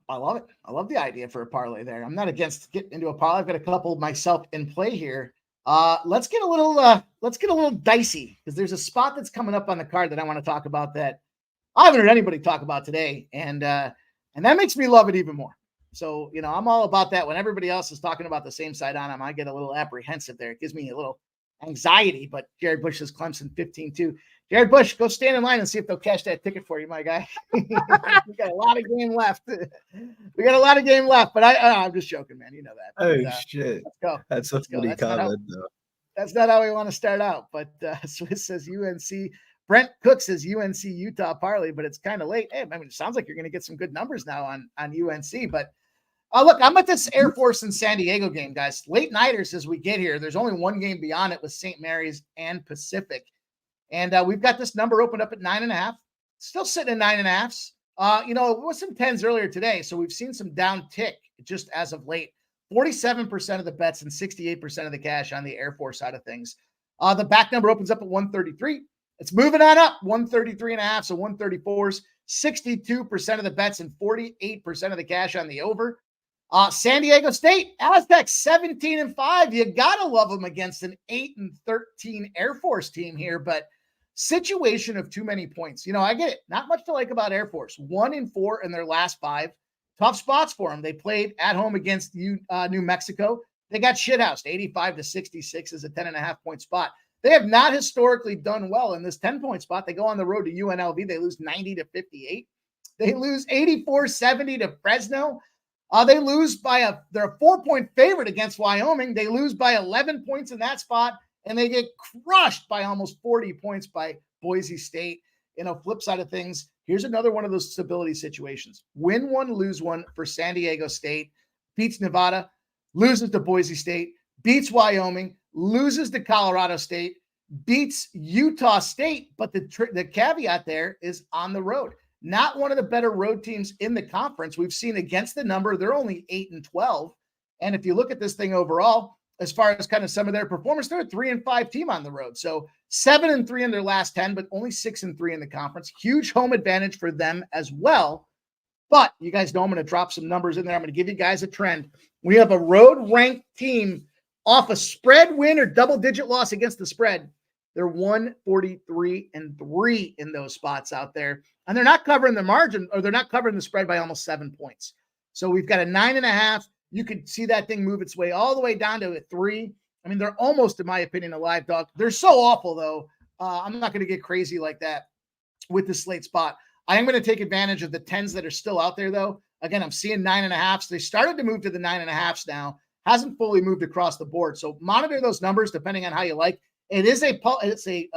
Speaker 3: I love it. I love the idea for a parlay there. I'm not against getting into a parlay. I've got a couple myself in play here. Let's get a little dicey, because there's a spot that's coming up on the card that I want to talk about that I haven't heard anybody talk about today, and that makes me love it even more. So, I'm all about that. When everybody else is talking about the same side on them, I get a little apprehensive there. It gives me a little anxiety. But Jared Bush says Clemson 15-2. Jared Bush, go stand in line and see if they'll cash that ticket for you, my guy. We got a lot of game left. But I'm just joking, man. You know that.
Speaker 4: Oh,
Speaker 3: but,
Speaker 4: shit.
Speaker 3: Let's go.
Speaker 4: That's a funny comment, though.
Speaker 3: That's not how we want to start out. But Swiss says UNC. Brent Cook says UNC Utah parlay, but it's kind of late. Hey, I mean, it sounds like you're going to get some good numbers now on UNC. But look, I'm at this Air Force and San Diego game, guys. Late nighters as we get here. There's only one game beyond it with St. Mary's and Pacific. And we've got this number opened up at 9.5, still sitting at 9.5s. It was some 10s earlier today, so we've seen some down tick just as of late. 47% of the bets and 68% of the cash on the Air Force side of things. The back number opens up at 133. It's moving on up, 133.5, so 134s, 62% of the bets and 48% of the cash on the over. San Diego State, Aztecs, 17-5. You got to love them against an 8-13 Air Force team here, but situation of too many points. I get it. Not much to like about Air Force. 1-4 in their last 5. Tough spots for them. They played at home against New Mexico. They got shithoused. 85-66 is a 10.5-point spot. They have not historically done well in this 10-point spot. They go on the road to UNLV. They lose 90-58. They lose 84-70 to Fresno. They lose they're a 4-point favorite against Wyoming. They lose by 11 points in that spot, and they get crushed by almost 40 points by Boise State. Flip side of things, here's another one of those stability situations. Win one, lose one for San Diego State. Beats Nevada, loses to Boise State, beats Wyoming, loses to Colorado State, beats Utah State. But the caveat there is on the road. Not one of the better road teams in the conference. We've seen against the number, they're only 8-12. And if you look at this thing overall, as far as kind of some of their performance, they're a 3-5 team on the road. So 7-3 in their last 10, but only 6-3 in the conference. Huge home advantage for them as well. But you guys know I'm going to drop some numbers in there. I'm going to give you guys a trend. We have a road ranked team off a spread win or double-digit loss against the spread. They're 143-3 in those spots out there. And they're not covering the margin, or they're not covering the spread by almost 7 points. So we've got a 9.5. You could see that thing move its way all the way down to a 3. I mean, they're almost, in my opinion, a live dog. They're so awful, though. I'm not going to get crazy like that with the slate spot. I am going to take advantage of the 10s that are still out there, though. Again, I'm seeing 9.5s. They started to move to the 9.5s now. Hasn't fully moved across the board. So monitor those numbers depending on how you like. It's a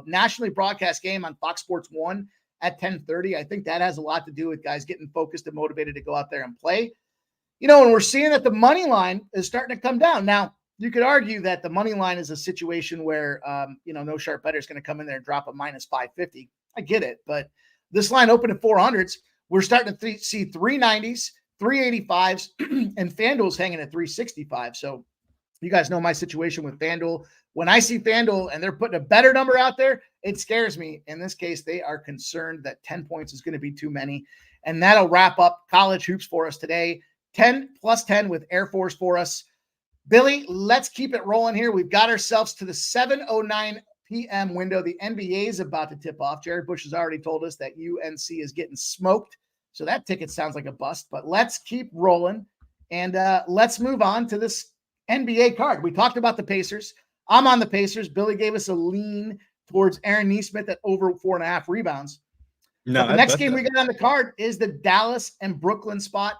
Speaker 3: nationally broadcast game on Fox Sports 1 at 10:30. I think that has a lot to do with guys getting focused and motivated to go out there and play. And we're seeing that the money line is starting to come down. Now, you could argue that the money line is a situation where, no sharp bettor is going to come in there and drop a minus 550. I get it. But this line opened at 400s. We're starting to see 390s, 385s, and FanDuel's hanging at 365. So you guys know my situation with FanDuel. When I see FanDuel and they're putting a better number out there, it scares me. In this case, they are concerned that 10 points is going to be too many. And that'll wrap up college hoops for us today. 10 plus 10 with Air Force for us. Billy, let's keep it rolling here. We've got ourselves to the 7:09 p.m. window. The NBA is about to tip off. Jared Bush has already told us that UNC is getting smoked. So that ticket sounds like a bust, but let's keep rolling. And let's move on to this NBA card. We talked about the Pacers. I'm on the Pacers. Billy gave us a lean towards Aaron Nesmith at over 4.5 rebounds. No, the next game we got on the card is the Dallas and Brooklyn spot.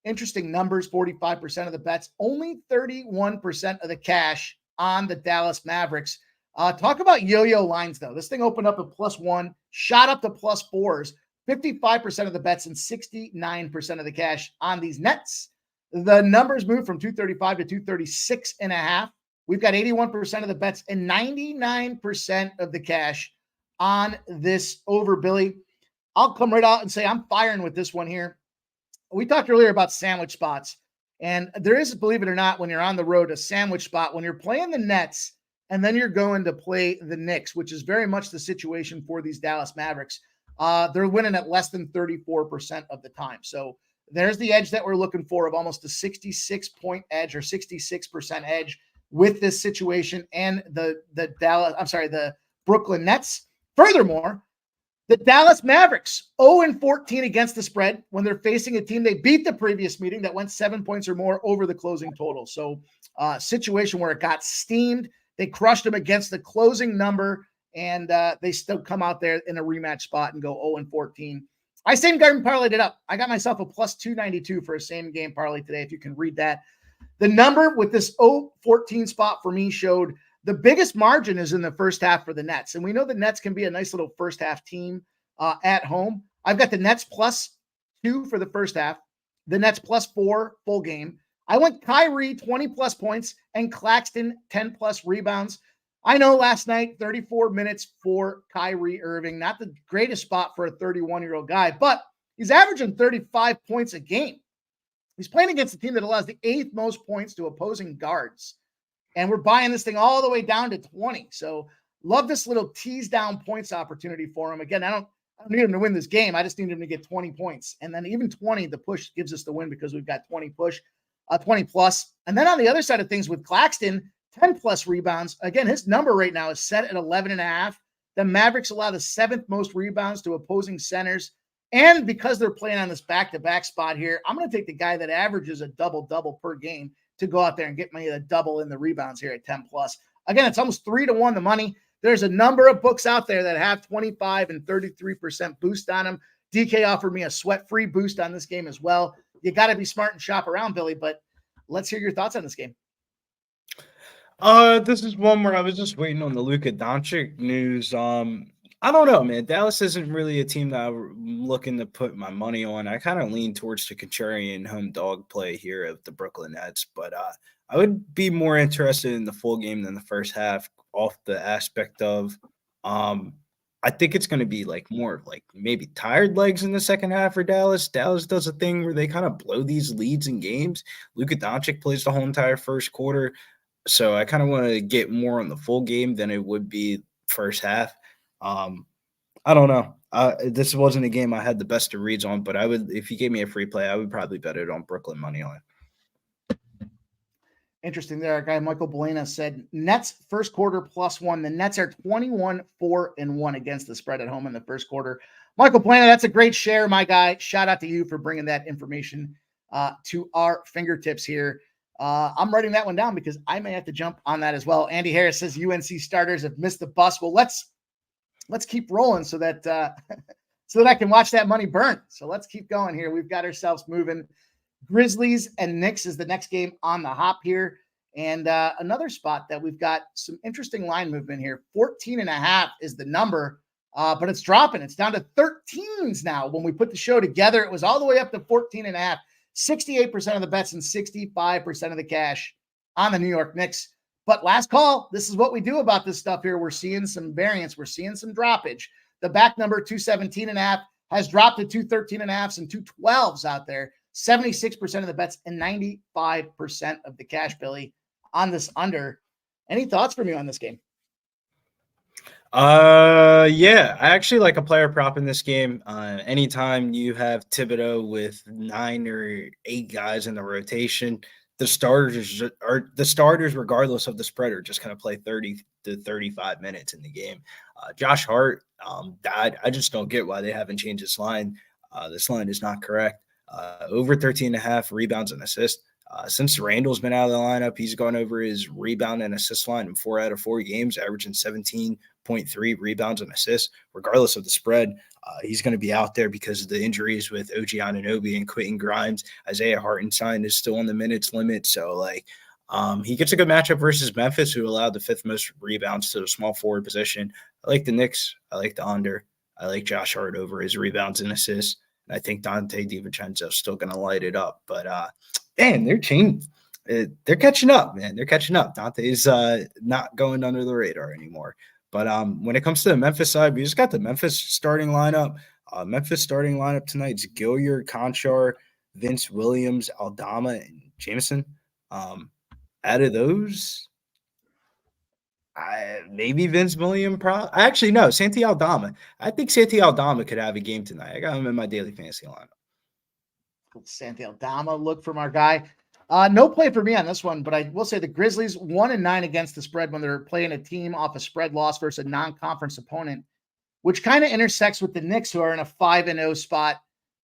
Speaker 3: Interesting numbers, 45% of the bets, only 31% of the cash on the Dallas Mavericks. Talk about yo-yo lines, though. This thing opened up at +1, shot up to +4s, 55% of the bets and 69% of the cash on these Nets. The numbers moved from 235 to 236.5. We've got 81% of the bets and 99% of the cash on this over, Billy. I'll come right out and say I'm firing with this one here. We talked earlier about sandwich spots, and there is, believe it or not, when you're on the road, a sandwich spot when you're playing the Nets and then you're going to play the Knicks, which is very much the situation for these Dallas Mavericks. They're winning at less than 34% of the time. So there's the edge that we're looking for of almost a 66-point edge or 66% edge with this situation and the Brooklyn Nets. Furthermore, the Dallas Mavericks 0-14 against the spread when they're facing a team they beat the previous meeting that went 7 points or more over the closing total. So situation where it got steamed. They crushed them against the closing number, and they still come out there in a rematch spot and go 0-14. I same garden parlayed it up. I got myself a +292 for a same game parlay today, if you can read that. The number with this 0-14 spot for me showed the biggest margin is in the first half for the Nets. And we know the Nets can be a nice little first half team at home. I've got the Nets +2 for the first half, the Nets +4 full game. I went Kyrie 20+ points and Claxton 10+ rebounds. I know last night, 34 minutes for Kyrie Irving, not the greatest spot for a 31-year-old guy, but he's averaging 35 points a game. He's playing against a team that allows the 8th most points to opposing guards. And we're buying this thing all the way down to 20. So love this little tease down points opportunity for him. Again, I don't need him to win this game. I just need him to get 20 points. And then even 20, the push gives us the win because we've got 20 push, 20 plus. And then on the other side of things with Claxton, 10 plus rebounds. Again, his number right now is set at 11.5. The Mavericks allow the 7th most rebounds to opposing centers. And because they're playing on this back-to-back spot here, I'm going to take the guy that averages a double-double per game to go out there and get me a double in the rebounds here at 10 plus. Again, it's almost 3-1 the money. There's a number of books out there that have 25 and 33% boost on them. DK offered me a sweat-free boost on this game as well. You got to be smart and shop around, Billy, but let's hear your thoughts on this game.
Speaker 4: This is one where I was just waiting on the Luka Doncic news. I don't know, man. Dallas isn't really a team that I'm looking to put my money on. I kind of lean towards the contrarian home dog play here of the Brooklyn Nets, but I would be more interested in the full game than the first half off the aspect of I think it's going to be like more like maybe tired legs in the second half for Dallas. Dallas does a thing where they kind of blow these leads in games. Luka Doncic plays the whole entire first quarter. So I kind of want to get more on the full game than it would be first half. I don't know. This wasn't a game I had the best of reads on, but I would, if you gave me a free play, I would probably bet it on Brooklyn money line.
Speaker 3: Interesting there. Our guy Michael Belena said Nets first quarter +1. The Nets are 21-4-1 against the spread at home in the first quarter. Michael Belena, that's a great share, my guy. Shout out to you for bringing that information to our fingertips here. I'm writing that one down because I may have to jump on that as well. Andy Harris says UNC starters have missed the bus. Well, let's keep rolling so that so that I can watch that money burn. So let's keep going here. We've got ourselves moving. Grizzlies and Knicks is the next game on the hop here. And another spot that we've got some interesting line movement here. 14.5 is the number, but it's dropping. It's down to 13s now. When we put the show together, it was all the way up to 14.5. 68% of the bets and 65% of the cash on the New York Knicks. But last call, this is what we do about this stuff here. We're seeing some variance. We're seeing some droppage. The back number, 217.5, has dropped to 213.5s and 212s out there. 76% of the bets and 95% of the cash, Billy, on this under. Any thoughts from you on this game?
Speaker 4: Yeah, I actually like a player prop in this game. Anytime you have Thibodeau with 9 or 8 guys in the rotation, the starters, regardless of the spread, are just going to play 30 to 35 minutes in the game. Josh Hart, I just don't get why they haven't changed this line. This line is not correct. Over 13.5 rebounds and assists. Since Randall's been out of the lineup, he's gone over his rebound and assist line in 4 out of 4 games, averaging 17.3 rebounds and assists. Regardless of the spread, he's going to be out there because of the injuries with OG Anunoby and Quentin Grimes. Isaiah Hartenstein is still on the minutes limit. So, he gets a good matchup versus Memphis, who allowed the 5th most rebounds to the small forward position. I like the Knicks. I like the under. I like Josh Hart over his rebounds and assists. And I think Dante DiVincenzo is still going to light it up. But, man, they're catching up, man. They're catching up. Dante's not going under the radar anymore. But when it comes to the Memphis side, we just got the Memphis starting lineup. Memphis starting lineup tonight is Gilliard, Conchar, Vince Williams, Aldama, and Jameson. Out of those, maybe Vince Williams. Actually, no, Santi Aldama. I think Santi Aldama could have a game tonight. I got him in my daily fantasy lineup.
Speaker 3: Santi Aldama, look from our guy. No play for me on this one, but I will say the Grizzlies 1-9 against the spread when they're playing a team off a spread loss versus a non-conference opponent, which kind of intersects with the Knicks, who are in a 5-0 spot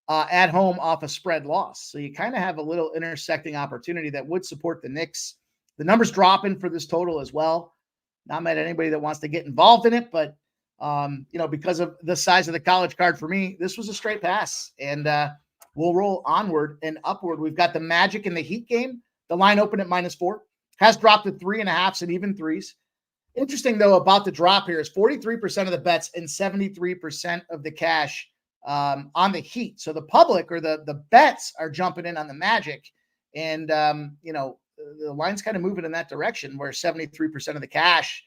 Speaker 3: at home off a spread loss. So you kind of have a little intersecting opportunity that would support the Knicks. The numbers dropping for this total as well. Not mad at anybody that wants to get involved in it, but because of the size of the college card for me, this was a straight pass. And we'll roll onward and upward. We've got the Magic and the Heat game. The line opened at -4, has dropped to 3.5s and even 3s. Interesting, though, about the drop here is 43% of the bets and 73% of the cash on the Heat. So the public or the bets are jumping in on the Magic. And, the line's kind of moving in that direction where 73% of the cash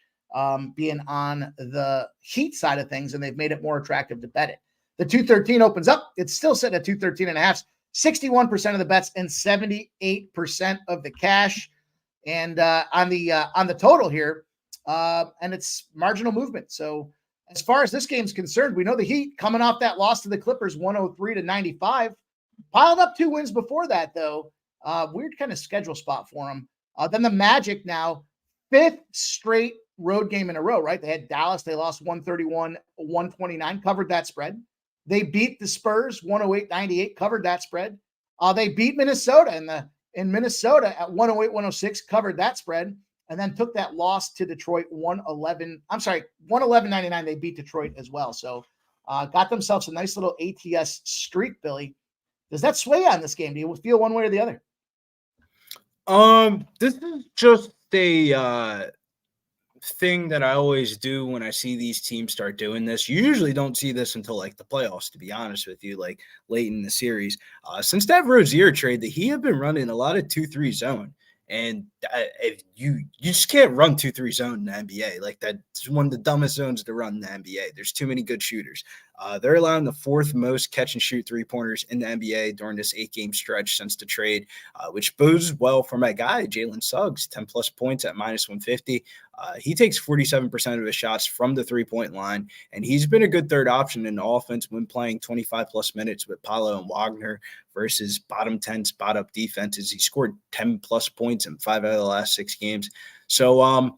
Speaker 3: being on the Heat side of things, and they've made it more attractive to bet it. The 213 opens up. It's still sitting at 213.5, 61% of the bets and 78% of the cash. And on the total here, and it's marginal movement. So as far as this game's concerned, we know the Heat coming off that loss to the Clippers, 103-95, piled up 2 wins before that, though. Weird kind of schedule spot for them. Then the Magic now, 5th straight road game in a row, right? They had Dallas. They lost 131-129, covered that spread. They beat the Spurs 108-98, covered that spread. They beat Minnesota in Minnesota at 108-106, covered that spread, and then took that loss to Detroit 111-99. They beat Detroit as well. So got themselves a nice little ATS streak, Billy. Does that sway on this game? Do you feel one way or the other?
Speaker 4: This is just a thing that I always do when I see these teams start doing this. You usually don't see this until like the playoffs, to be honest with you, like late in the series. Since that Rozier trade, the Heat have been running a lot of 2-3 zone. And if you just can't run 2-3 zone in the NBA. Like, that's one of the dumbest zones to run in the NBA. There's too many good shooters. They're allowing the 4th most catch and shoot 3-pointers in the NBA during this 8-game stretch since the trade, which bodes well for my guy, Jalen Suggs, 10 plus points at -150. He takes 47% of his shots from the 3-point line, and he's been a good third option in the offense when playing 25 plus minutes with Paolo and Wagner versus bottom 10 spot up defenses. He scored 10 plus points in 5 out of the last 6 games. So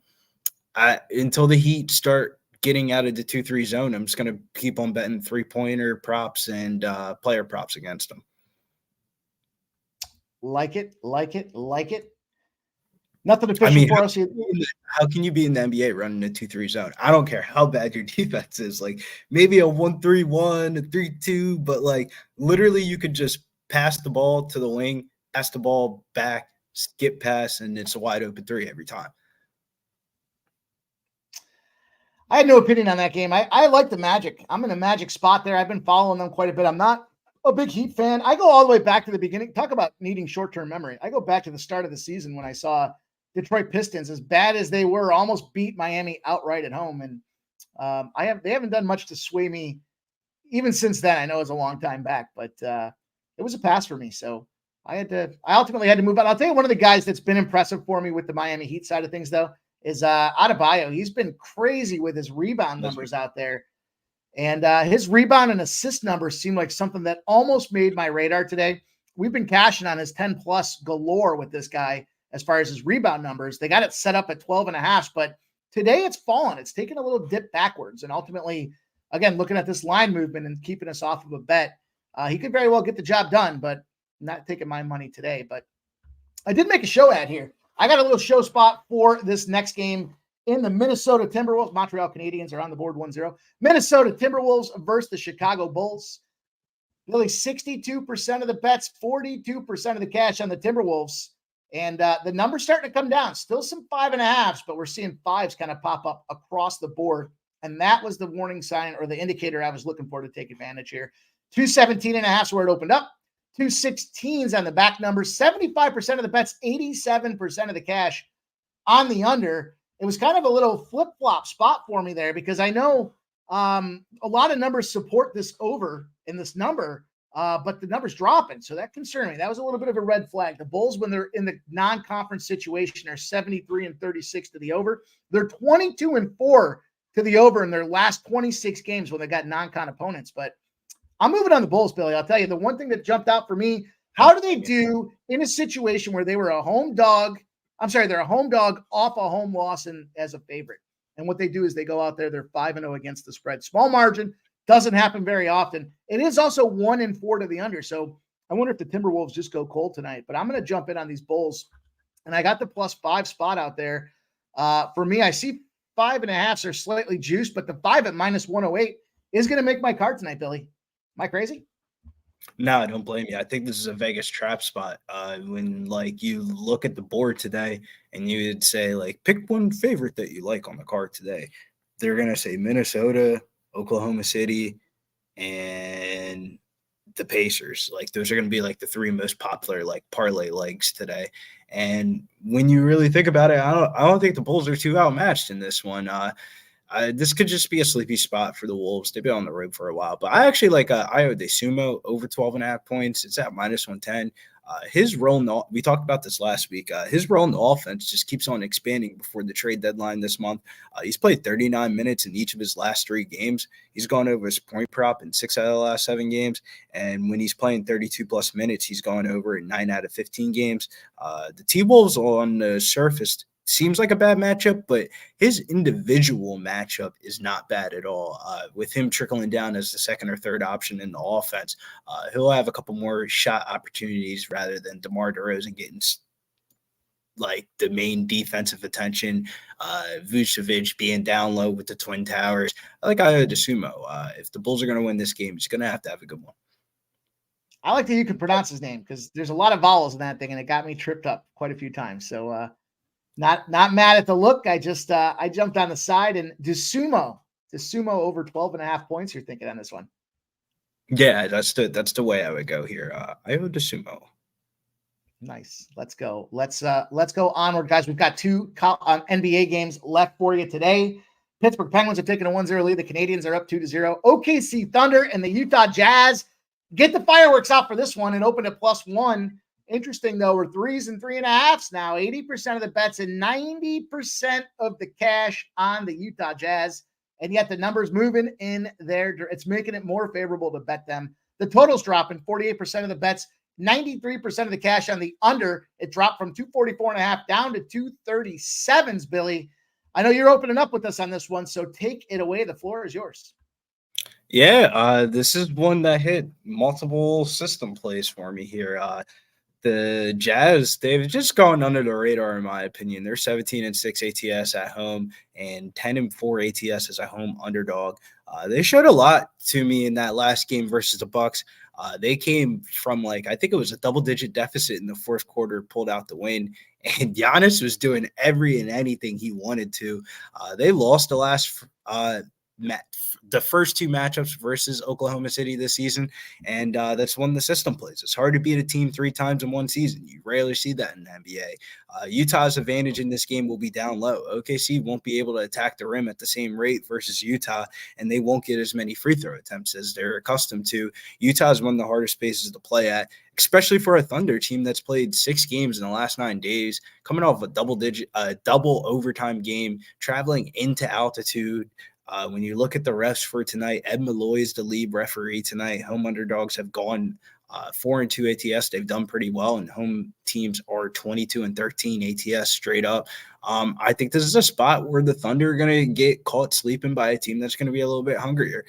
Speaker 4: until the Heat start getting out of the 2-3 zone, I'm just going to keep on betting 3-pointer props and player props against them.
Speaker 3: Like it. Nothing official for us here.
Speaker 4: How can you be in the NBA running a 2-3 zone? I don't care how bad your defense is. Like, maybe a 1-3-1, a 3-2, but like literally you could just pass the ball to the wing, pass the ball back, skip pass, and it's a wide open 3 every time.
Speaker 3: I had no opinion on that game. I like the Magic. I'm in a Magic spot there. I've been following them quite a bit. I'm not a big Heat fan. I go all the way back to the beginning. Talk about needing short-term memory. I go back to the start of the season when I saw Detroit Pistons, as bad as they were, almost beat Miami outright at home. And they haven't done much to sway me even since then. I know it's a long time back, but it was a pass for me. So I ultimately had to move on. I'll tell you, one of the guys that's been impressive for me with the Miami Heat side of things, though, is Adebayo. He's been crazy with his rebound numbers out there. And his rebound and assist numbers seem like something that almost made my radar today. We've been cashing on his 10-plus galore with this guy as far as his rebound numbers. They got it set up at 12.5, but today it's fallen. It's taken a little dip backwards. And ultimately, again, looking at this line movement and keeping us off of a bet, he could very well get the job done, but not taking my money today. But I did make a show ad here. I got a little show spot for this next game in the Minnesota Timberwolves. Montreal Canadiens are on the board 1-0. Minnesota Timberwolves versus the Chicago Bulls. Really 62% of the bets, 42% of the cash on the Timberwolves. And the number's starting to come down. Still some 5.5s, but we're seeing 5s kind of pop up across the board. And that was the warning sign or the indicator I was looking for to take advantage here. 217.5 is where it opened up. 216s on the back numbers. 75% of the bets, 87% of the cash on the under. It was kind of a little flip-flop spot for me there because I know a lot of numbers support this over in this number, but the number's dropping. So that concerned me. That was a little bit of a red flag. The Bulls, when they're in the non-conference situation, are 73-36 to the over. They're 22-4 to the over in their last 26 games when they got non-con opponents. But I'm moving on the Bulls, Billy. I'll tell you, the one thing that jumped out for me, how do they do in a situation where they were a home dog? They're a home dog off a home loss and as a favorite. And what they do is they go out there, they're 5-0 against the spread. Small margin, doesn't happen very often. It is also 1-4 to the under. So I wonder if the Timberwolves just go cold tonight. But I'm going to jump in on these Bulls. And I got the +5 spot out there. For me, I see 5.5s are slightly juiced, but the 5 at -108 is going to make my card tonight, Billy. Am I crazy?
Speaker 4: No, I don't blame you. I think this is a Vegas trap spot. When like you look at the board today and you would say like pick one favorite that you like on the card today, they're gonna say Minnesota, Oklahoma City, and the Pacers. Like those are going to be like the three most popular like parlay legs today. And when you really think about it, I don't think the Bulls are too outmatched in this one. This could just be a sleepy spot for the Wolves. They've been on the road for a while, but I actually like Io DeSumo over 12.5 points. It's at -110. His role, we talked about this last week. His role in the offense just keeps on expanding before the trade deadline this month. He's played 39 minutes in each of his last 3 games. He's gone over his point prop in 6 out of the last 7 games. And when he's playing 32 plus minutes, he's gone over in 9 out of 15 games. The T-Wolves on the surface seems like a bad matchup, but his individual matchup is not bad at all. With him trickling down as the second or third option in the offense, he'll have a couple more shot opportunities rather than DeMar DeRozan getting like the main defensive attention. Vucevic being down low with the Twin Towers. I like Io DeSumo. If the Bulls are going to win this game, he's going to have a good one.
Speaker 3: I like that you can pronounce his name because there's a lot of vowels in that thing, and it got me tripped up quite a few times. So, not mad at the look. I just I jumped on the side and DeSumo over 12.5 points. You're thinking on this one?
Speaker 4: Yeah, that's the way I would go here. Io DeSumo.
Speaker 3: Nice. Let's go. Let's go onward, guys. We've got 2 NBA games left for you today. Pittsburgh Penguins are taking a 1-0 lead. The Canadians are up 2-0. OKC Thunder and the Utah Jazz get the fireworks out for this one and open at +1. Interesting, though, we're 3s and 3.5s now. 80% of the bets and 90% of the cash on the Utah Jazz. And yet the numbers moving in there. It's making it more favorable to bet them. The total's dropping. 48% of the bets, 93% of the cash on the under. It dropped from 244.5 down to 237s, Billy. I know you're opening up with us on this one, so take it away. The floor is yours.
Speaker 4: Yeah, this is one that hit multiple system plays for me here. The Jazz, they've just gone under the radar, in my opinion. They're 17-6 ATS at home and 10-4 ATS as a home underdog. They showed a lot to me in that last game versus the Bucks. They came from I think it was a double-digit deficit in the fourth quarter, pulled out the win, and Giannis was doing every and anything he wanted to. They lost the first 2 matchups versus Oklahoma City this season, and that's one of the system plays. It's hard to beat a team 3 times in one season. You rarely see that in the NBA. Utah's advantage in this game will be down low. OKC won't be able to attack the rim at the same rate versus Utah, and they won't get as many free throw attempts as they're accustomed to. Utah is one of the hardest spaces to play at, especially for a Thunder team that's played 6 games in the last 9 days, coming off a double overtime game, traveling into altitude. When you look at the refs for tonight, Ed Malloy is the lead referee tonight. Home underdogs have gone 4-2 ATS. They've done pretty well, and home teams are 22-13 ATS straight up. I think this is a spot where the Thunder are going to get caught sleeping by a team that's going to be a little bit hungrier.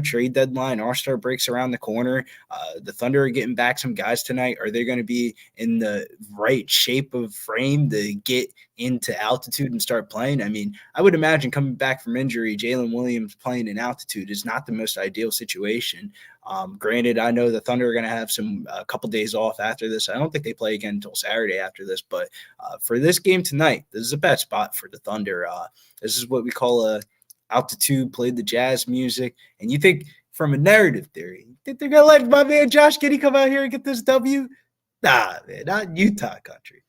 Speaker 4: Trade deadline, All-Star breaks around the corner. The Thunder are getting back some guys tonight. Are they going to be in the right shape of frame to get into altitude and start playing? I mean, I would imagine coming back from injury, Jalen Williams playing in altitude is not the most ideal situation. Granted, I know the Thunder are going to have a couple days off after this. I don't think they play again until Saturday after this, but for this game tonight, this is a bad spot for the Thunder. This is what we call a altitude, played the Jazz music, and you think from a narrative theory, you think they're going to let my man Josh Giddey come out here and get this W? Nah, man, not Utah country.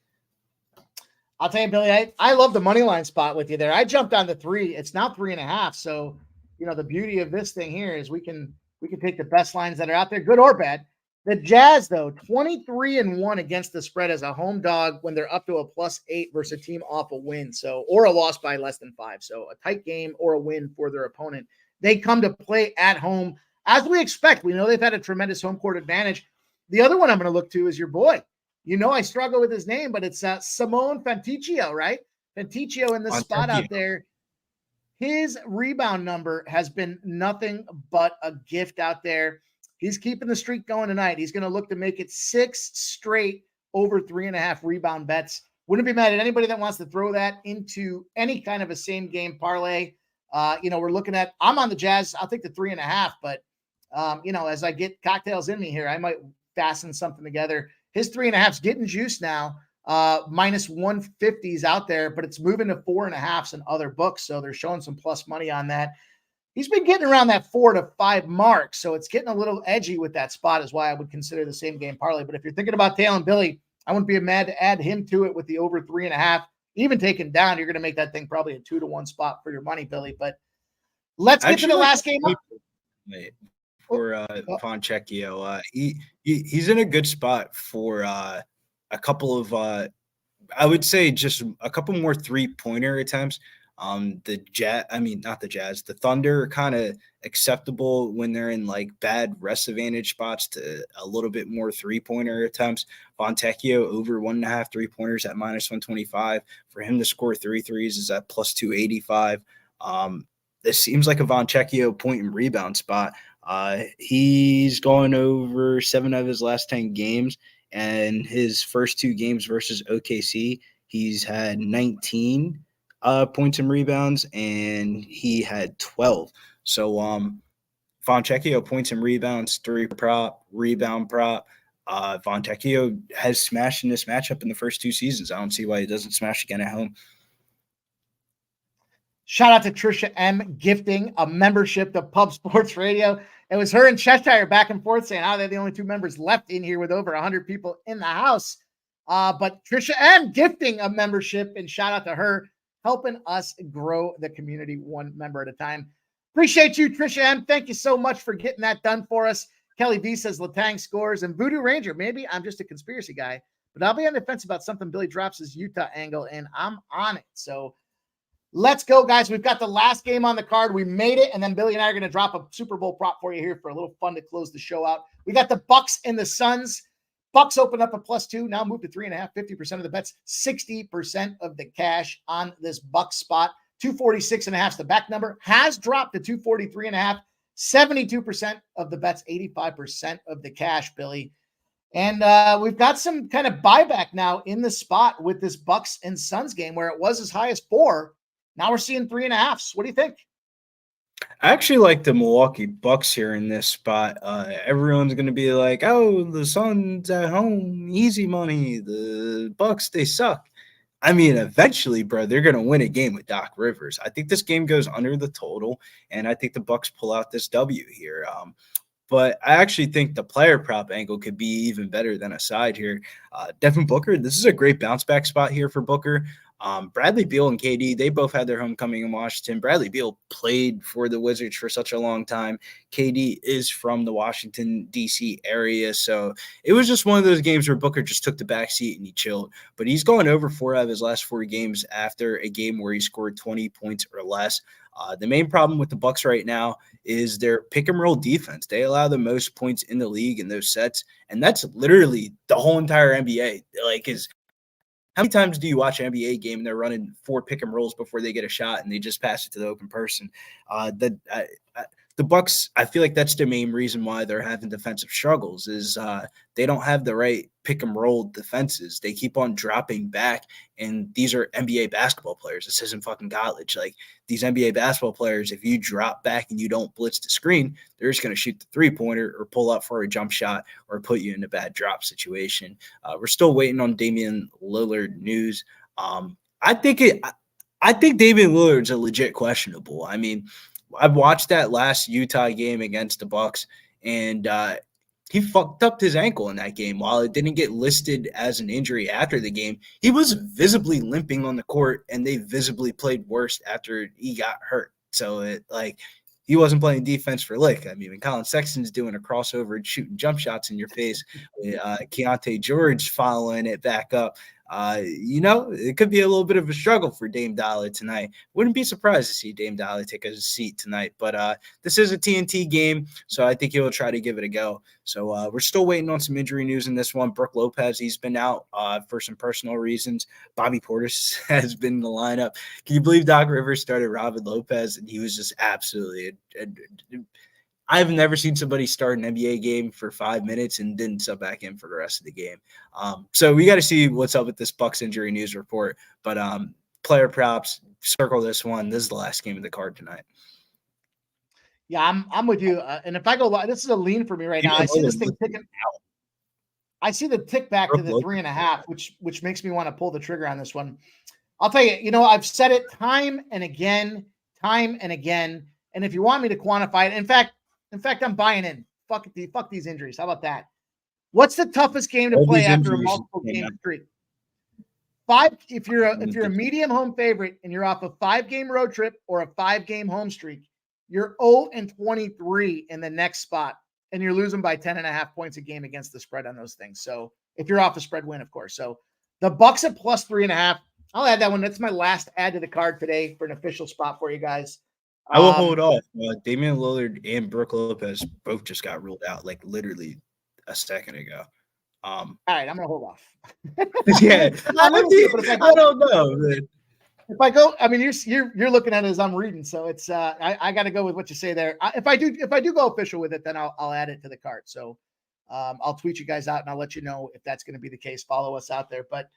Speaker 3: I'll tell you, Billy, I love the money line spot with you there. I jumped on the 3. It's now 3.5. So, the beauty of this thing here is we can take the best lines that are out there, good or bad. The Jazz, though, 23-1 against the spread as a home dog when they're up to a +8 versus a team off a win, or a loss by less than 5. So a tight game or a win for their opponent. They come to play at home as we expect. We know they've had a tremendous home court advantage. The other one I'm going to look to is your boy. I struggle with his name, but it's Simone Fanticcio, right? Fanticcio in the spot out there. His rebound number has been nothing but a gift out there. He's keeping the streak going tonight. He's going to look to make it 6 straight over 3.5 rebound bets. Wouldn't be mad at anybody that wants to throw that into any kind of a same game parlay. We're looking at, I'm on the Jazz. I'll take the 3.5, but as I get cocktails in me here, I might fasten something together. His 3.5's getting juice now. -150s out there, but it's moving to 4.5s in other books. So they're showing some plus money on that. He's been getting around that 4 to 5 mark, so it's getting a little edgy with that spot is why I would consider the same game parlay. But if you're thinking about tailing Billy, I wouldn't be mad to add him to it with the over 3.5. Even taken down, you're going to make that thing probably a 2-1 spot for your money, Billy. But let's get to the last game.
Speaker 4: For Fontecchio. He's in a good spot for a couple of I would say just a couple more 3-pointer attempts. The Thunder are kind of acceptable when they're in like bad rest advantage spots to a little bit more 3-pointer attempts. Fontecchio over 1.5 3-pointers at -125. For him to score 3 threes is at +285. This seems like a Fontecchio point and rebound spot. He's gone over 7 of his last 10 games, and his first 2 games versus OKC, he's had 19 points and rebounds, and he had 12. So Fontecchio points and rebounds, 3 prop, rebound prop. Fontecchio has smashed in this matchup in the first 2 seasons. I don't see why he doesn't smash again at home.
Speaker 3: Shout out to Trisha M gifting a membership to Pub Sports Radio. It was her and Cheshire back and forth saying, they're the only 2 members left in here with over 100 people in the house. But Trisha M gifting a membership, and shout out to her, helping us grow the community 1 member at a time. Appreciate you, Trisha M. Thank you so much for getting that done for us. Kelly V says Letang scores, and Voodoo Ranger, maybe I'm just a conspiracy guy, but I'll be on the fence about something Billy drops his Utah angle, and I'm on it. So let's go, guys. We've got the last game on the card. We made it, and then Billy and I are going to drop a Super Bowl prop for you here for a little fun to close the show out. We got the Bucks and the Suns. Bucks open up a +2, now move to 3.5, 50% of the bets, 60% of the cash on this Bucks spot. 246.5 is the back number, has dropped to 243.5, 72% of the bets, 85% of the cash, Billy. And we've got some kind of buyback now in the spot with this Bucks and Suns game where it was as high as 4. Now we're seeing 3.5. What do you think?
Speaker 4: I actually like the Milwaukee Bucks here in this spot. Everyone's going to be like, oh, the Suns at home, easy money. The Bucks, they suck. I mean, eventually, bro, they're going to win a game with Doc Rivers. I think this game goes under the total, and I think the Bucks pull out this W here. But I actually think the player prop angle could be even better than a side here. Devin Booker, this is a great bounce back spot here for Booker. Bradley Beal and KD, they both had their homecoming in Washington. Bradley Beal played for the Wizards for such a long time. KD is from the Washington, D.C. area. So it was just one of those games where Booker just took the back seat and he chilled. But he's gone over 4 out of his last 4 games after a game where he scored 20 points or less. The main problem with the Bucks right now is their pick and roll defense. They allow the most points in the league in those sets, and that's literally the whole entire NBA. How many times do you watch an NBA game and they're running 4 pick and rolls before they get a shot and they just pass it to the open person? The Bucks, I feel like that's the main reason why they're having defensive struggles is they don't have the right pick and roll defenses. They keep on dropping back, and these are NBA basketball players. This isn't fucking college. Like, these NBA basketball players, if you drop back and you don't blitz the screen, they're just going to shoot the 3-pointer or pull up for a jump shot or put you in a bad drop situation. We're still waiting on Damian Lillard news. I think Damian Lillard's a legit questionable. I mean, I've watched that last Utah game against the Bucks, and he fucked up his ankle in that game. While it didn't get listed as an injury after the game, he was visibly limping on the court, and they visibly played worse after he got hurt. So he wasn't playing defense for lick. I mean, when Colin Sexton's doing a crossover and shooting jump shots in your face, Keontae George following it back up, it could be a little bit of a struggle for Dame Dollar tonight. Wouldn't be surprised to see Dame Dollar take a seat tonight, but this is a TNT game, so I think he'll try to give it a go. So we're still waiting on some injury news in this one. Brook Lopez, he's been out for some personal reasons. Bobby Portis has been in the lineup. Can you believe Doc Rivers started Robin Lopez, and he was just absolutely I've never seen somebody start an NBA game for 5 minutes and didn't sub back in for the rest of the game. So we got to see what's up with this Bucks injury news report. But player props, circle this one. This is the last game of the card tonight.
Speaker 3: Yeah, I'm with you. And if I go, this is a lean for me right now. I see this thing ticking out. I see the tick back to the 3.5, which makes me want to pull the trigger on this one. I'll tell you, I've said it time and again. And if you want me to quantify it, in fact, I'm buying in. Fuck these injuries. How about that? What's the toughest game to
Speaker 4: All
Speaker 3: play
Speaker 4: these
Speaker 3: after a
Speaker 4: injuries,
Speaker 3: multiple
Speaker 4: yeah.
Speaker 3: game streak? If you're a medium home favorite and you're off a 5-game road trip or a 5-game home streak, you're 0-23 in the next spot, and you're losing by 10.5 points a game against the spread on those things. So if you're off a spread win, of course. So the Bucks at plus 3.5. I'll add that one. That's my last add to the card today for an official spot for you guys.
Speaker 4: I will hold off. Damian Lillard and Brook Lopez both just got ruled out like literally a second ago.
Speaker 3: All right, I'm gonna hold off.
Speaker 4: Yeah, I don't know. Man.
Speaker 3: If I go, I mean, you're looking at it as I'm reading, so it's I got to go with what you say there. If I do go official with it, then I'll add it to the cart. So I'll tweet you guys out and I'll let you know if that's going to be the case. Follow us out there. But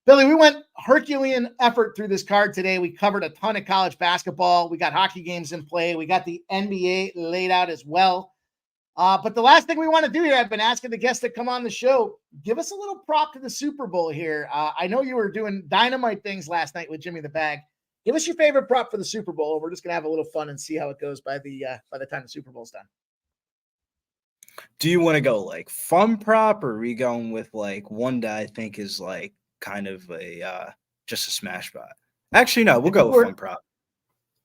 Speaker 3: Billy, we went Herculean effort through this card today. We covered a ton of college basketball. We got hockey games in play. We got the NBA laid out as well. But the last thing we want to do here, I've been asking the guests that come on the show, give us a little prop to the Super Bowl here. I know you were doing dynamite things last night with Jimmy the Bag. Give us your favorite prop for the Super Bowl. We're just going to have a little fun and see how it goes by the time the Super Bowl's done.
Speaker 4: Do you want to go like fun prop, or are we going with like one that I think is like kind of a just a smash spot? Actually, no, we'll go with fun prop.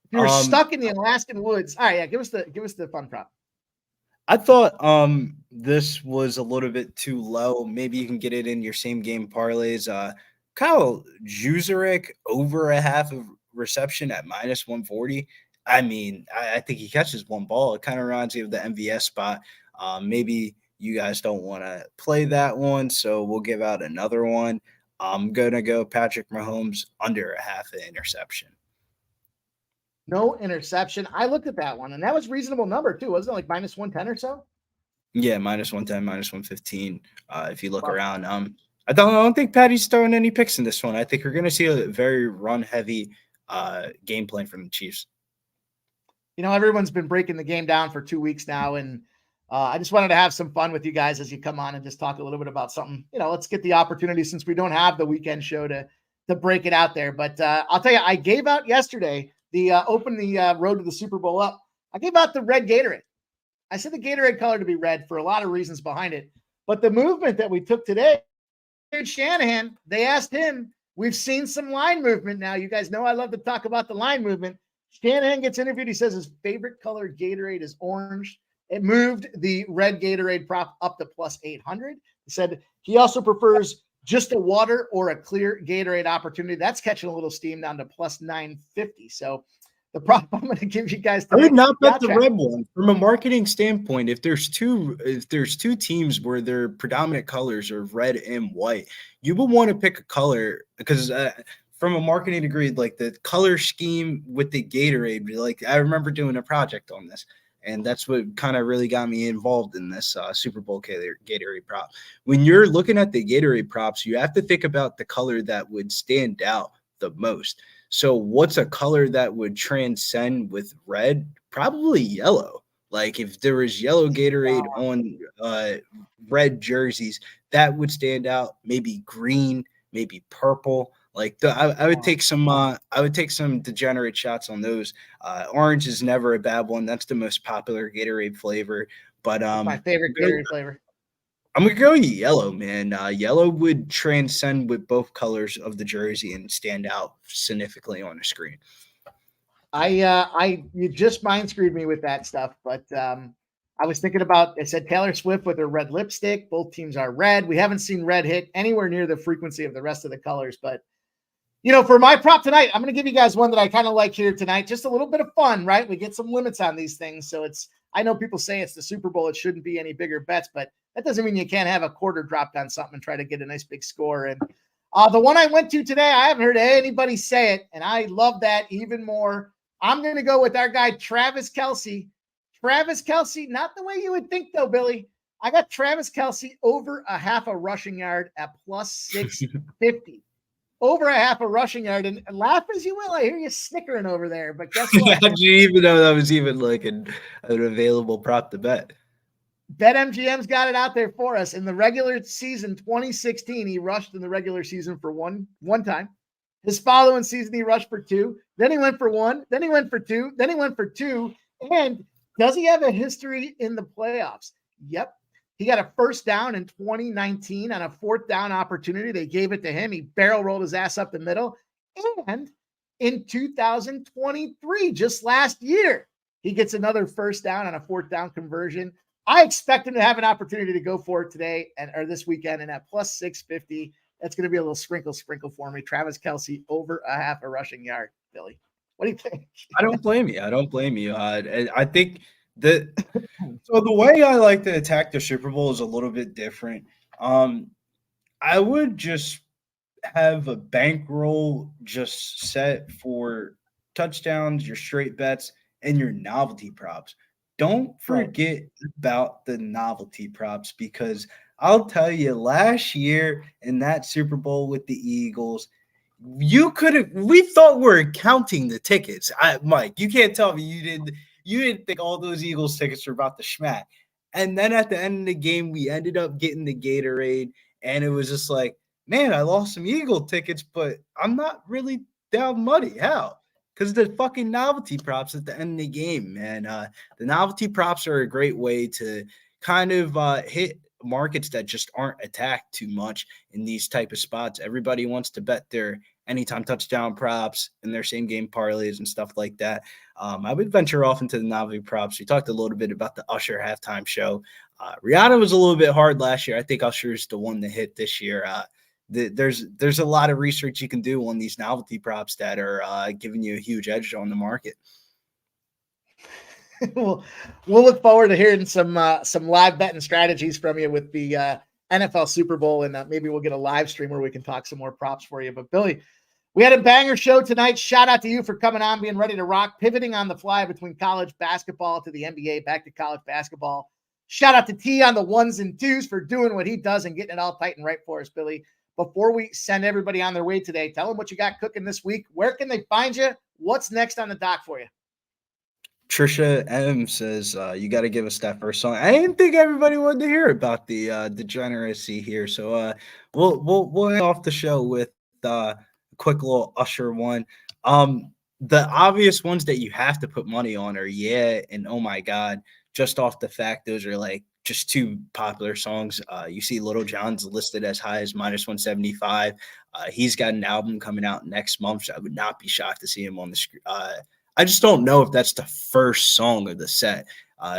Speaker 3: If you're stuck in the Alaskan woods, all right, yeah, give us the fun prop.
Speaker 4: I thought this was a little bit too low. Maybe you can get it in your same game parlays. Kyle Juszczyk over a half of reception at minus 140. I mean, I think he catches one ball. It kind of reminds me of the MVS spot. Maybe you guys don't want to play that one, so we'll give out another one. I'm going to go Patrick Mahomes under a half an interception.
Speaker 3: No interception. I looked at that one, and that was a reasonable number, too. Wasn't it like minus 110 or so?
Speaker 4: Yeah, minus 110, minus 115. If you look around. I don't think Patty's throwing any picks in this one. I think we're going to see a very run-heavy game plan from the Chiefs.
Speaker 3: You know, everyone's been breaking the game down for 2 weeks now, and I just wanted to have some fun with you guys as you come on and just talk a little bit about something. You know, let's get the opportunity since we don't have the weekend show to break it out there. But I'll tell you, I gave out yesterday open the road to the Super Bowl up. I gave out the red Gatorade. I said the Gatorade color to be red for a lot of reasons behind it. But the movement that we took today, Shanahan, they asked him, we've seen some line movement now. You guys know I love to talk about the line movement. Shanahan gets interviewed. He says his favorite color Gatorade is orange. It moved the red Gatorade prop up to plus 800. He said he also prefers just a water or a clear Gatorade opportunity. That's catching a little steam down to plus 950. So the prop I'm going to give you guys today,
Speaker 4: I would not bet the red one. From a marketing standpoint, if there's two teams where their predominant colors are red and white, you would want to pick a color because from a marketing degree, like the color scheme with the Gatorade, like I remember doing a project on this. And that's what kind of really got me involved in this Super Bowl Gatorade prop. When you're looking at the Gatorade props, you have to think about the color that would stand out the most. So what's a color that would transcend with red? Probably yellow. Like if there was yellow Gatorade on red jerseys, that would stand out. Maybe green, maybe purple. Like I would take some degenerate shots on those. Orange is never a bad one. That's the most popular Gatorade flavor. But
Speaker 3: my favorite Gatorade flavor.
Speaker 4: I'm gonna go yellow, man. Yellow would transcend with both colors of the jersey and stand out significantly on the screen.
Speaker 3: You just mind screwed me with that stuff, but I was thinking about, I said Taylor Swift with her red lipstick. Both teams are red. We haven't seen red hit anywhere near the frequency of the rest of the colors, but you know, for my prop tonight, I'm going to give you guys one that I kind of like here tonight. Just a little bit of fun, right? We get some limits on these things. So I know people say it's the Super Bowl. It shouldn't be any bigger bets, but that doesn't mean you can't have a quarter dropped on something and try to get a nice big score. And the one I went to today, I haven't heard anybody say it, and I love that even more. I'm going to go with our guy, Travis Kelce. Travis Kelce, not the way you would think, though, Billy. I got Travis Kelce over a half a rushing yard at plus 650. Over a half a rushing yard, and laugh as you will. I hear you snickering over there, but guess what?
Speaker 4: How'd you even know that was even like an available prop to bet?
Speaker 3: BetMGM's got it out there for us. In the regular season 2016, he rushed in the regular season for one time. His following season, he rushed for 2. Then he went for 1. Then he went for 2. Then he went for 2. And does he have a history in the playoffs? Yep. He got a first down in 2019 on a 4th down opportunity. They gave it to him. He barrel rolled his ass up the middle. And in 2023, just last year, he gets another first down on a 4th down conversion. I expect him to have an opportunity to go for it today or this weekend, and at plus 650, that's going to be a little sprinkle for me. Travis Kelce over a half a rushing yard. Billy, what do you think?
Speaker 4: I don't blame you. I think that so the way I like to attack the Super Bowl is a little bit different. I would just have a bankroll just set for touchdowns, your straight bets, and your novelty props. Don't forget about the novelty props, because I'll tell you, last year in that Super Bowl with the Eagles, we thought we were counting the tickets. Mike, you can't tell me you didn't think all those Eagles tickets were about to smack. And then at the end of the game, we ended up getting the Gatorade, and it was just like, man, I lost some Eagle tickets, but I'm not really down money. How? Because the fucking novelty props at the end of the game, man. The novelty props are a great way to kind of hit markets that just aren't attacked too much in these type of spots. Everybody wants to bet their anytime touchdown props and their same game parlays and stuff like that. I would venture off into the novelty props. We talked a little bit about the Usher halftime show. Rihanna was a little bit hard last year. I think Usher's the one to hit this year. There's a lot of research you can do on these novelty props that are giving you a huge edge on the market.
Speaker 3: We'll look forward to hearing some live betting strategies from you with the NFL Super Bowl, and maybe we'll get a live stream where we can talk some more props for you. But Billy, we had a banger show tonight. Shout out to you for coming on, being ready to rock, pivoting on the fly between college basketball to the NBA, back to college basketball. Shout out to T on the 1s and 2s for doing what he does and getting it all tight and right for us, Billy. Before we send everybody on their way today, tell them what you got cooking this week. Where can they find you? What's next on the dock for you?
Speaker 4: Trisha M says, you got to give us that first song. I didn't think everybody wanted to hear about the degeneracy here. So we'll end off the show with a quick little Usher one. The obvious ones that you have to put money on are Yeah and Oh My God, just off the fact those are like just 2 popular songs. You see Little John's listed as high as minus 175. He's got an album coming out next month, so I would not be shocked to see him on the screen. I just don't know if that's the first song of the set.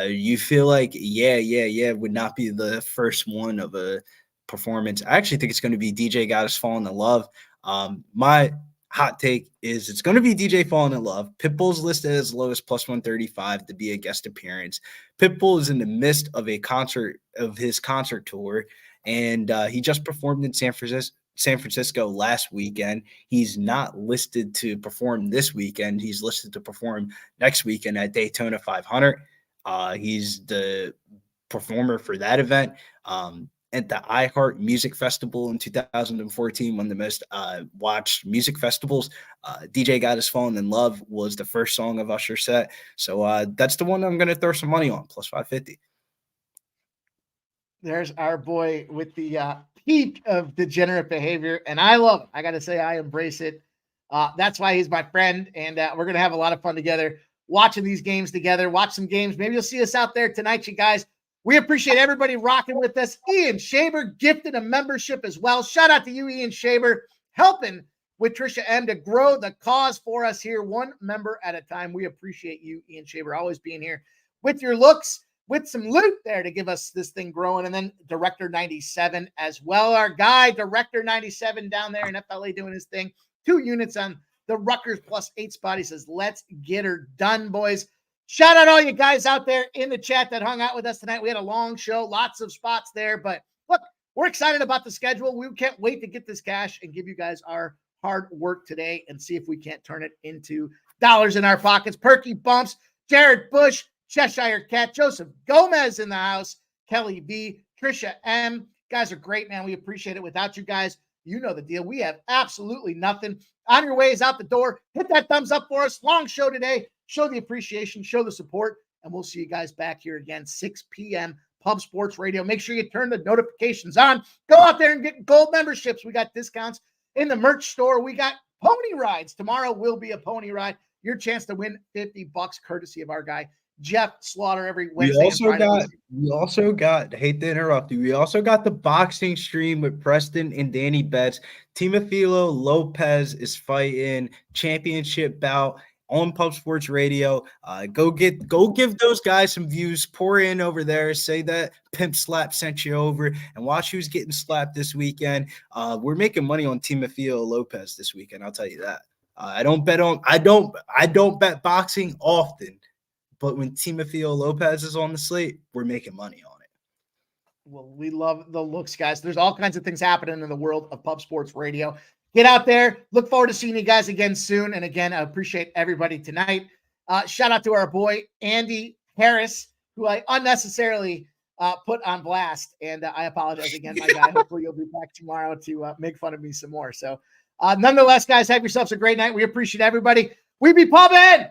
Speaker 4: You feel like Yeah would not be the first one of a performance. I actually think it's going to be DJ Got Us Falling in Love. My hot take is it's going to be DJ Falling in Love. Pitbull's listed as low as plus 135 to be a guest appearance. Pitbull is in the midst of his concert tour, and he just performed in San Francisco last weekend. He's not listed to perform this weekend. He's listed to perform next weekend at Daytona 500. He's the performer for that event. At the iHeart Music Festival in 2014, one of the most watched music festivals, DJ Got Us Falling in Love was the first song of Usher's set. So that's the one I'm going to throw some money on, plus 550.
Speaker 3: There's our boy with the peak of degenerate behavior, and I love it. I got to say, I embrace it. That's why he's my friend, and we're going to have a lot of fun together watching these games together. Watch some games. Maybe you'll see us out there tonight, you guys. We appreciate everybody rocking with us. Ian Shaber gifted a membership as well. Shout out to you, Ian Shaber, helping with Trisha M to grow the cause for us here, one member at a time. We appreciate you, Ian Shaber, always being here with your looks, with some loot there to give us this thing growing. And then Director 97 as well. Our guy, Director 97 down there in FLA doing his thing. 2 units on the Rutgers plus 8 spot. He says, let's get her done, boys. Shout out all you guys out there in the chat that hung out with us tonight. We had a long show, lots of spots there, but look, we're excited about the schedule. We can't wait to get this cash and give you guys our hard work today and see if we can't turn it into dollars in our pockets. Perky Bumps, Jared Bush, Cheshire Cat, Joseph Gomez in the house, Kelly B, Trisha M. Guys are great, man. We appreciate it. Without you guys, you know the deal. We have absolutely nothing. On your ways out the door, hit that thumbs up for us. Long show today. Show the appreciation, show the support, and we'll see you guys back here again, 6 p.m. Pub Sports Radio. Make sure you turn the notifications on. Go out there and get gold memberships. We got discounts in the merch store. We got pony rides. Tomorrow will be a pony ride. Your chance to win $50 courtesy of our guy, Jeff Slaughter, every Wednesday.
Speaker 4: We also got, hate to interrupt you, we also got the boxing stream with Preston and Danny Betts. Timofilo Lopez is fighting championship bout on Pub Sports Radio. Go give those guys some views. Pour in over there. Say that Pimp Slap sent you over, and watch who's getting slapped this weekend. We're making money on Timofilo Lopez this weekend. I'll tell you that. I don't bet boxing often, but when Timofilo Lopez is on the slate, we're making money on it.
Speaker 3: Well, we love the looks, guys. There's all kinds of things happening in the world of Pub Sports Radio. Get out there. Look forward to seeing you guys again soon. And again, I appreciate everybody tonight. Shout out to our boy, Andy Harris, who I unnecessarily put on blast. And I apologize again, my guy. Hopefully you'll be back tomorrow to make fun of me some more. So nonetheless, guys, have yourselves a great night. We appreciate everybody. We be pubbing.